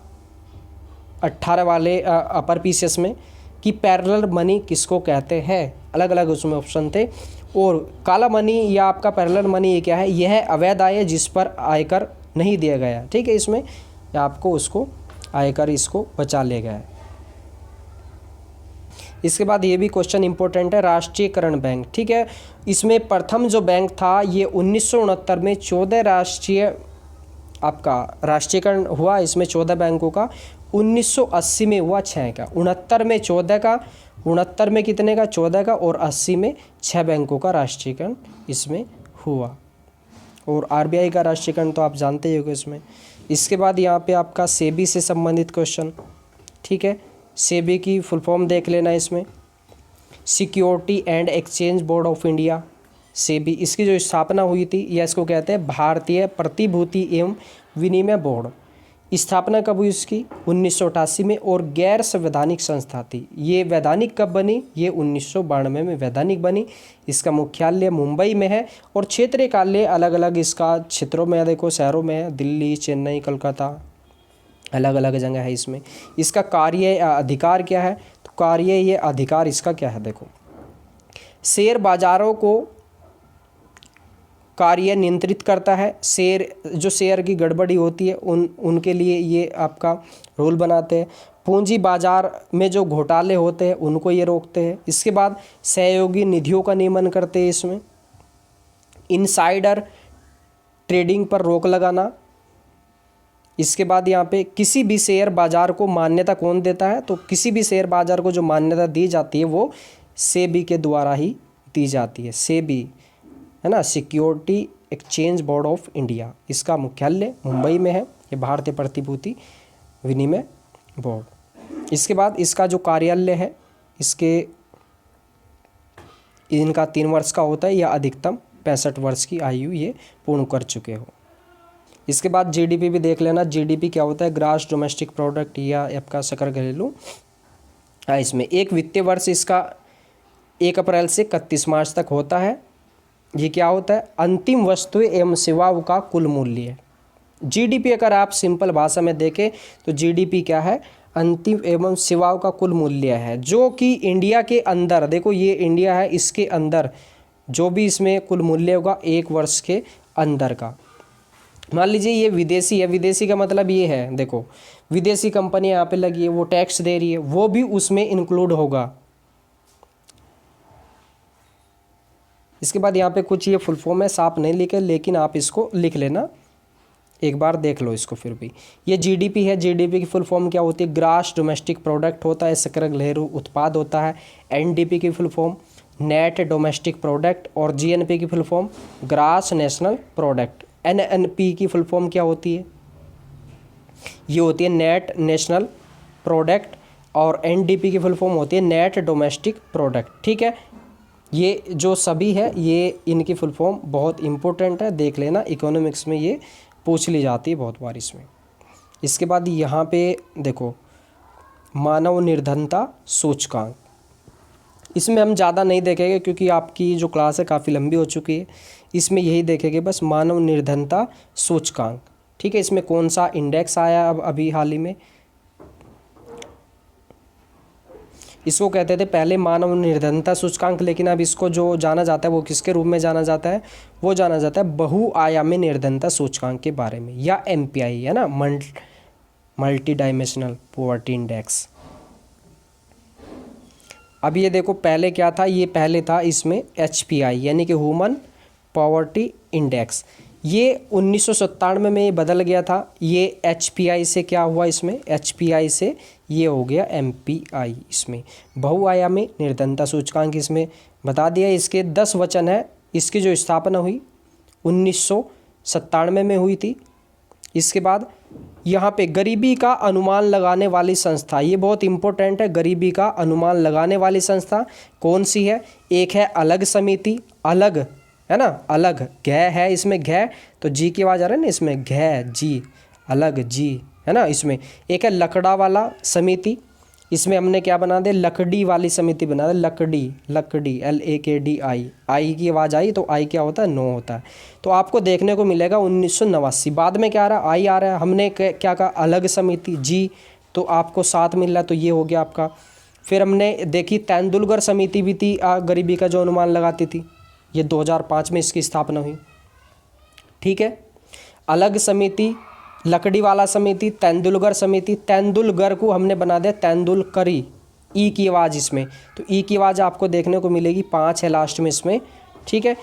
18 वाले अपर पीसीएस में कि पैरेलल मनी किसको कहते हैं, अलग अलग उसमें ऑप्शन थे। और काला मनी या आपका पैरेलल मनी ये क्या है, यह है अवैध आय जिस पर आयकर नहीं दिया गया, ठीक है, इसमें आपको उसको आयकर इसको बचा ले गया है। इसके बाद ये भी क्वेश्चन इंपॉर्टेंट है, राष्ट्रीयकरण बैंक, ठीक है, इसमें प्रथम जो बैंक था ये 1969 में 14 राष्ट्रीयकरण हुआ, इसमें 14 बैंकों का। 1980 में हुआ 6 का, 69 में 14 का, 69 में कितने का, 14 का, और 80 में 6 बैंकों का राष्ट्रीयकरण इसमें हुआ। और आरबीआई का राष्ट्रीयकरण तो आप जानते ही होंगे इसमें। इसके बाद यहाँ पे आपका सेबी से संबंधित क्वेश्चन, ठीक है, सेबी की फुल फॉर्म देख लेना इसमें, security and exchange board of India, SEBI, इसकी जो स्थापना हुई थी या इसको कहते हैं भारतीय प्रतिभूति एवं विनिमय बोर्ड। स्थापना कब हुई इसकी, 1988 में, और गैर संवैधानिक संस्था थी। ये वैधानिक कब बनी, ये 1992 में वैधानिक बनी। इसका मुख्यालय मुंबई में है और क्षेत्रीय कार्यालय अलग अलग इसका क्षेत्रों में है, देखो शहरों में है, दिल्ली, चेन्नई, कोलकाता, अलग अलग जगह है इसमें। इसका कार्य अधिकार क्या है, तो कार्य ये अधिकार इसका क्या है, देखो शेयर बाजारों को कार्य नियंत्रित करता है, शेयर की गड़बड़ी होती है उनके लिए ये आपका रूल बनाते हैं। पूंजी बाजार में जो घोटाले होते हैं उनको ये रोकते हैं। इसके बाद सहयोगी निधियों का नियमन करते हैं इसमें। इनसाइडर ट्रेडिंग पर रोक लगाना। इसके बाद यहाँ पे किसी भी शेयर बाजार को मान्यता कौन देता है, तो किसी भी शेयर बाजार को जो मान्यता दी जाती है वो सेबी के द्वारा ही दी जाती है। सेबी है ना, security exchange board of India, इसका मुख्यालय मुंबई में है, ये भारतीय प्रतिभूति विनिमय बोर्ड। इसके बाद इसका जो कार्यालय है इनका 3 वर्ष का होता है या अधिकतम 65 वर्ष की आयु ये पूर्ण कर चुके हो। इसके बाद जीडीपी भी देख लेना। जीडीपी क्या होता है, ग्रास डोमेस्टिक प्रोडक्ट या आपका सकल घरेलू। इसमें एक वित्तीय वर्ष इसका 1 अप्रैल से 31 मार्च तक होता है। ये क्या होता है, अंतिम वस्तुएं एवं सेवाओं का कुल मूल्य। जीडीपी अगर आप सिंपल भाषा में देखें तो जीडीपी क्या है, अंतिम एवं सेवाओं का कुल मूल्य है, जो कि इंडिया के अंदर, देखो ये इंडिया है, इसके अंदर जो भी इसमें कुल मूल्य होगा 1 वर्ष के अंदर का। मान लीजिए ये विदेशी है, विदेशी का मतलब ये है, देखो विदेशी कंपनी यहाँ पे लगी है, वो टैक्स दे रही है, वो भी उसमें इंक्लूड होगा। इसके बाद यहाँ पे कुछ ये फुल फॉर्म है, साफ नहीं लिखे, लेकिन आप इसको लिख लेना, एक बार देख लो इसको फिर भी। ये जीडीपी है, जीडीपी की फुल फॉर्म क्या होती है, ग्रास डोमेस्टिक प्रोडक्ट होता है, सकल घरेलू उत्पाद होता है। एनडीपी की full form net domestic product, और जीएनपी की full form grass national product. NNP की फुल फॉर्म क्या होती है, ये होती है नेट नेशनल प्रोडक्ट, और एनडीपी की फुल फॉर्म होती है नेट डोमेस्टिक प्रोडक्ट, ठीक है। ये जो सभी है ये इनकी फुल फॉर्म बहुत इंपॉर्टेंट है, देख लेना, इकोनॉमिक्स में ये पूछ ली जाती है बहुत बार इसमें। इसके बाद यहाँ पे देखो मानव निर्धनता सूचकांक, इसमें हम ज़्यादा नहीं देखेंगे क्योंकि आपकी जो क्लास है काफ़ी लंबी हो चुकी है। इसमें यही देखेंगे बस, मानव निर्धनता सूचकांक, ठीक है। इसमें कौन सा इंडेक्स आया अब अभी हाल ही में, इसको कहते थे पहले मानव निर्धनता सूचकांक, लेकिन अब इसको जो जाना जाता है वो किसके रूप में जाना जाता है, वो जाना जाता है बहुआयामी निर्धनता सूचकांक के बारे में, या एमपीआई, है ना, मल्टी डायमेंशनल पॉवर्टी इंडेक्स। अब ये देखो पहले क्या था, ये पहले था इसमें एचपीआई यानी कि ह्यूमन पॉवर्टी इंडेक्स। ये 1997 में ये बदल गया था, ये एचपीआई से क्या हुआ, इसमें एचपीआई से ये हो गया एमपीआई। इसमें बहुआयामी निर्धनता सूचकांक इसमें बता दिया। इसके 10 वचन है। इसकी जो स्थापना हुई 1997 में हुई थी। इसके बाद यहाँ पे गरीबी का अनुमान लगाने वाली संस्था, ये बहुत इंपॉर्टेंट है, गरीबी का अनुमान लगाने वाली संस्था कौन सी है, एक है अलग समिति, अलग है ना, अलग घ है इसमें, घ तो जी की आवाज़ आ रही है ना इसमें, घ जी, अलग जी, है ना। इसमें एक है लकड़ा वाला समिति, इसमें हमने क्या बना दे, लकड़ी वाली समिति बना दे, लकड़ी, लकड़ी LAKDI, आई की आवाज़ आई तो आई क्या होता है, नो होता है। तो आपको देखने को मिलेगा 1989। बाद में क्या आ रहा है, आई आ रहा है। हमने क्या कहा, अलग समिति, जी तो आपको 7 मिल रहा है, तो ये हो गया आपका। फिर हमने देखी तेंदुलकर समिति भी थी गरीबी का जो अनुमान लगाती थी, ये 2005 में इसकी स्थापना हुई। ठीक है, अलग समिति, लकड़ी वाला समिति, तेंदुलकर समिति। तेंदुलकर को हमने बना दिया तेंदुलकरी, ई की आवाज़ इसमें, तो ई की आवाज़ आपको देखने को मिलेगी, 5 है लास्ट में इसमें। ठीक है,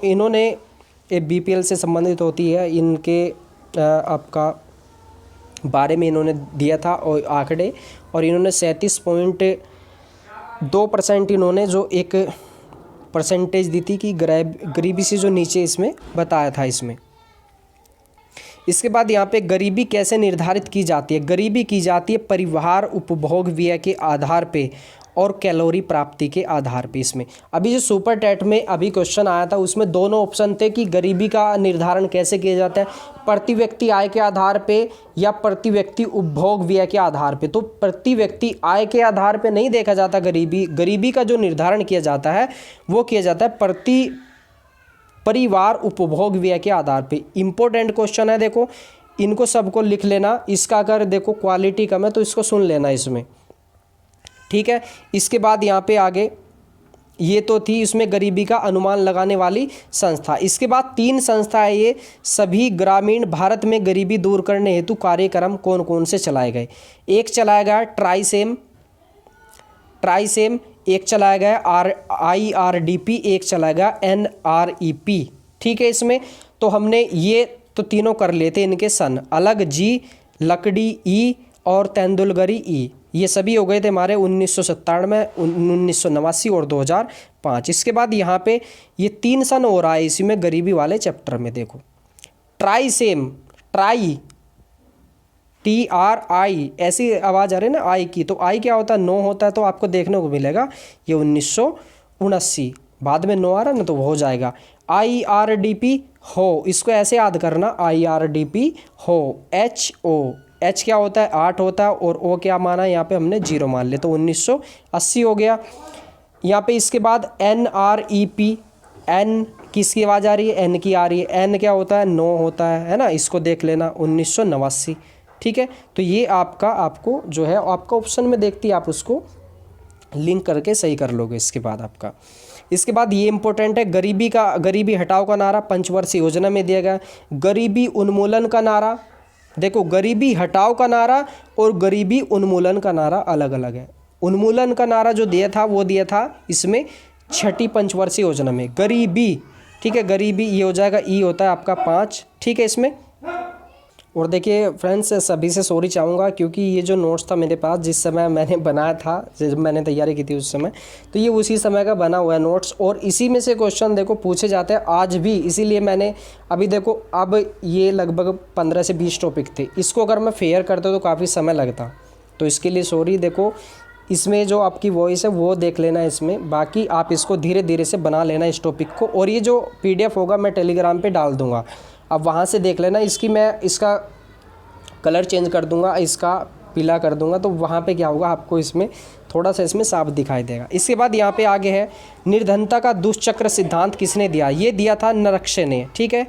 इन्होंने BPL से संबंधित होती है, इनके आपका बारे में इन्होंने दिया था और आंकड़े, और इन्होंने 37.2% इन्होंने जो एक परसेंटेज दी थी कि गरीबी से जो नीचे इसमें बताया था इसमें। इसके बाद यहाँ पे गरीबी कैसे निर्धारित की जाती है? गरीबी की जाती है परिवार उपभोग व्यय के आधार पे और कैलोरी प्राप्ति के आधार पे। इसमें अभी जो सुपर टेट में अभी क्वेश्चन आया था उसमें दोनों ऑप्शन थे कि गरीबी का निर्धारण कैसे किया जाता है, प्रति व्यक्ति आय के आधार पे या प्रति व्यक्ति उपभोग व्यय के आधार पे। तो प्रति व्यक्ति आय के आधार पे नहीं देखा जाता गरीबी का जो निर्धारण किया जाता है वो किया जाता है प्रति परिवार उपभोग व्यय के आधार पे। इंपॉर्टेंट क्वेश्चन है, देखो इनको सबको लिख लेना। इसका अगर देखो क्वालिटी कम है तो इसको सुन लेना इसमें। ठीक है, इसके बाद यहाँ पे आगे ये तो थी इसमें गरीबी का अनुमान लगाने वाली संस्था। इसके बाद 3 संस्था है, ये सभी ग्रामीण भारत में गरीबी दूर करने हेतु कार्यक्रम कौन कौन से चलाए गए। एक चलाया गया ट्राइसेम, एक चलाया गया IRDP, एक चलाया गया NREP। ठीक है, इसमें तो हमने ये तो तीनों कर लेते इनके सन, अलग G, लकड़ी E और तेंदुलकरी E, ये सभी हो गए थे हमारे 1997, 1989 और 2005। इसके बाद यहाँ पे ये 3 सन हो रहा है इसी में गरीबी वाले चैप्टर में। देखो ट्राइसेम, TRI ऐसी आवाज़ आ रही है ना आई की, तो आई क्या होता है, 9 होता है, तो आपको देखने को मिलेगा ये 1979, बाद में 9 आ रहा है ना तो वो हो जाएगा। IRDP हो, इसको ऐसे याद करना, IRDP हो, H क्या होता है, 8 होता है, और O क्या माना है यहाँ पे हमने 0 मान ले, तो 1980 हो गया यहाँ पे। इसके बाद NREP, N किसकी आवाज़ आ रही है, N की आ रही है, N क्या होता है, 9 होता है ना, इसको देख लेना 1989। ठीक है, तो ये आपको जो है आपका ऑप्शन में देखती है, आप उसको लिंक करके सही कर लोगे। इसके बाद ये इंपॉर्टेंट है, गरीबी हटाओ का नारा पंचवर्षीय योजना में दिया गया। गरीबी उन्मूलन का नारा, देखो गरीबी हटाओ का नारा और गरीबी उन्मूलन का नारा अलग अलग है। उन्मूलन का नारा जो दिया था वो दिया था इसमें 6ठी पंचवर्षीय योजना में। गरीबी, ठीक है, गरीबी ये हो जाएगा, ई होता है आपका 5। ठीक है इसमें। और देखिए फ्रेंड्स, सभी से सॉरी चाहूँगा क्योंकि ये जो नोट्स था मेरे पास जिस समय मैंने बनाया था, जब मैंने तैयारी की थी उस समय, तो ये उसी समय का बना हुआ है नोट्स, और इसी में से क्वेश्चन देखो पूछे जाते हैं आज भी। इसीलिए मैंने अभी देखो, अब ये लगभग 15 से 20 टॉपिक थे, इसको अगर मैं फेयर करता तो काफ़ी समय लगता, तो इसके लिए सॉरी। देखो इसमें जो आपकी वॉइस है वो देख लेना इसमें, बाकी आप इसको धीरे धीरे से बना लेना इस टॉपिक को, और ये जो PDF होगा मैं टेलीग्राम पे डाल दूँगा, अब वहाँ से देख लेना। मैं इसका कलर चेंज कर दूँगा, इसका पीला कर दूँगा, तो वहाँ पे क्या होगा आपको इसमें थोड़ा सा इसमें साफ दिखाई देगा। इसके बाद यहाँ पे आगे है निर्धनता का दुष्चक्र सिद्धांत किसने दिया, ये दिया था नरक्षे ने। ठीक है,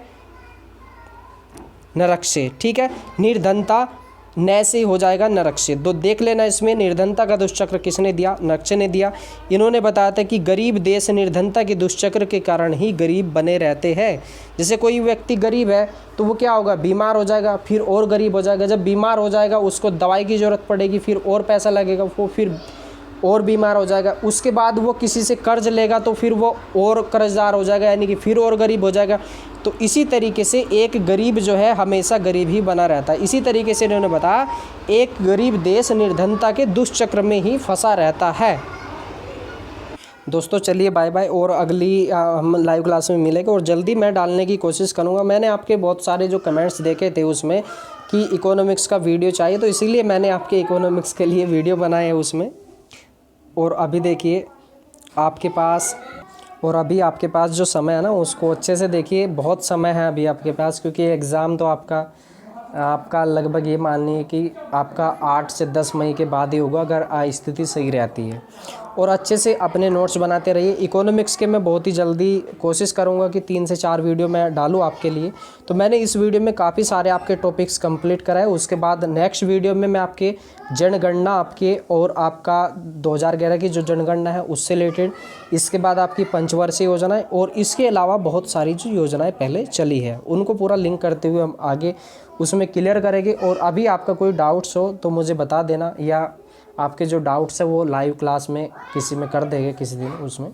नरक्षे। ठीक है, निर्धनता न से हो जाएगा नरक्षे, तो देख लेना इसमें निर्धनता का दुष्चक्र किसने दिया, नरक्षे ने दिया। इन्होंने बताया था कि गरीब देश निर्धनता के दुष्चक्र के कारण ही गरीब बने रहते हैं। जैसे कोई व्यक्ति गरीब है तो वो क्या होगा, बीमार हो जाएगा, फिर और गरीब हो जाएगा, जब बीमार हो जाएगा उसको दवाई की ज़रूरत पड़ेगी, फिर और पैसा लगेगा, वो फिर और बीमार हो जाएगा, उसके बाद वो किसी से कर्ज लेगा तो फिर वो और कर्जदार हो जाएगा, यानी कि फिर और गरीब हो जाएगा। तो इसी तरीके से एक गरीब जो है हमेशा गरीब ही बना रहता है। इसी तरीके से इन्होंने बताया एक गरीब देश निर्धनता के दुष्चक्र में ही फंसा रहता है। दोस्तों चलिए बाय बाय, और अगली हम लाइव क्लास में मिलेंगे, और जल्दी मैं डालने की कोशिश करूँगा। मैंने आपके बहुत सारे जो कमेंट्स देखे थे उसमें कि इकोनॉमिक्स का वीडियो चाहिए, तो इसीलिए मैंने आपके इकोनॉमिक्स के लिए वीडियो बनाए है उसमें। और अभी देखिए आपके पास, और अभी आपके पास जो समय है ना उसको अच्छे से देखिए, बहुत समय है अभी आपके पास, क्योंकि एग्ज़ाम तो आपका लगभग ये मान लीजिए कि आपका 8 से 10 मई के बाद ही होगा, अगर स्थिति सही रहती है। और अच्छे से अपने नोट्स बनाते रहिए। इकोनॉमिक्स के मैं बहुत ही जल्दी कोशिश करूंगा कि 3 से 4 वीडियो मैं डालूं आपके लिए। तो मैंने इस वीडियो में काफ़ी सारे आपके टॉपिक्स कंप्लीट कराए। उसके बाद नेक्स्ट वीडियो में मैं आपके जनगणना आपके और आपका 2011 की जो जनगणना है उससे रिलेटेड, इसके बाद आपकी पंचवर्षीय योजनाएं और इसके अलावा बहुत सारी जो योजनाएं पहले चली है उनको पूरा लिंक करते हुए हम आगे उसमें क्लियर करेंगे। और अभी आपका कोई डाउट्स हो तो मुझे बता देना, या आपके जो डाउट्स है वो लाइव क्लास में किसी में कर देंगे किसी दिन। उसमें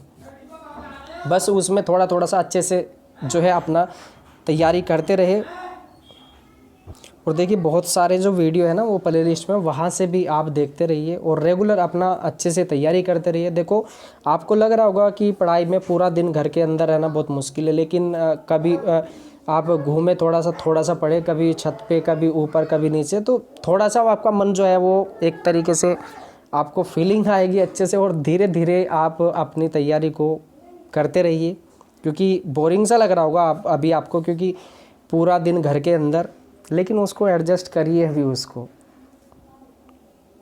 बस उसमें थोड़ा थोड़ा सा अच्छे से जो है अपना तैयारी करते रहे। और देखिए बहुत सारे जो वीडियो है ना वो प्ले लिस्ट में, वहाँ से भी आप देखते रहिए और रेगुलर अपना अच्छे से तैयारी करते रहिए। देखो आपको लग रहा होगा कि पढ़ाई में पूरा दिन घर के अंदर रहना बहुत मुश्किल है, लेकिन कभी आप घूमे थोड़ा सा पढ़े, कभी छत पे, कभी ऊपर, कभी नीचे, तो थोड़ा सा आपका मन जो है वो एक तरीके से आपको फीलिंग आएगी अच्छे से। और धीरे धीरे आप अपनी तैयारी को करते रहिए, क्योंकि बोरिंग सा लग रहा होगा अभी आपको, क्योंकि पूरा दिन घर के अंदर, लेकिन उसको एडजस्ट करिए अभी उसको।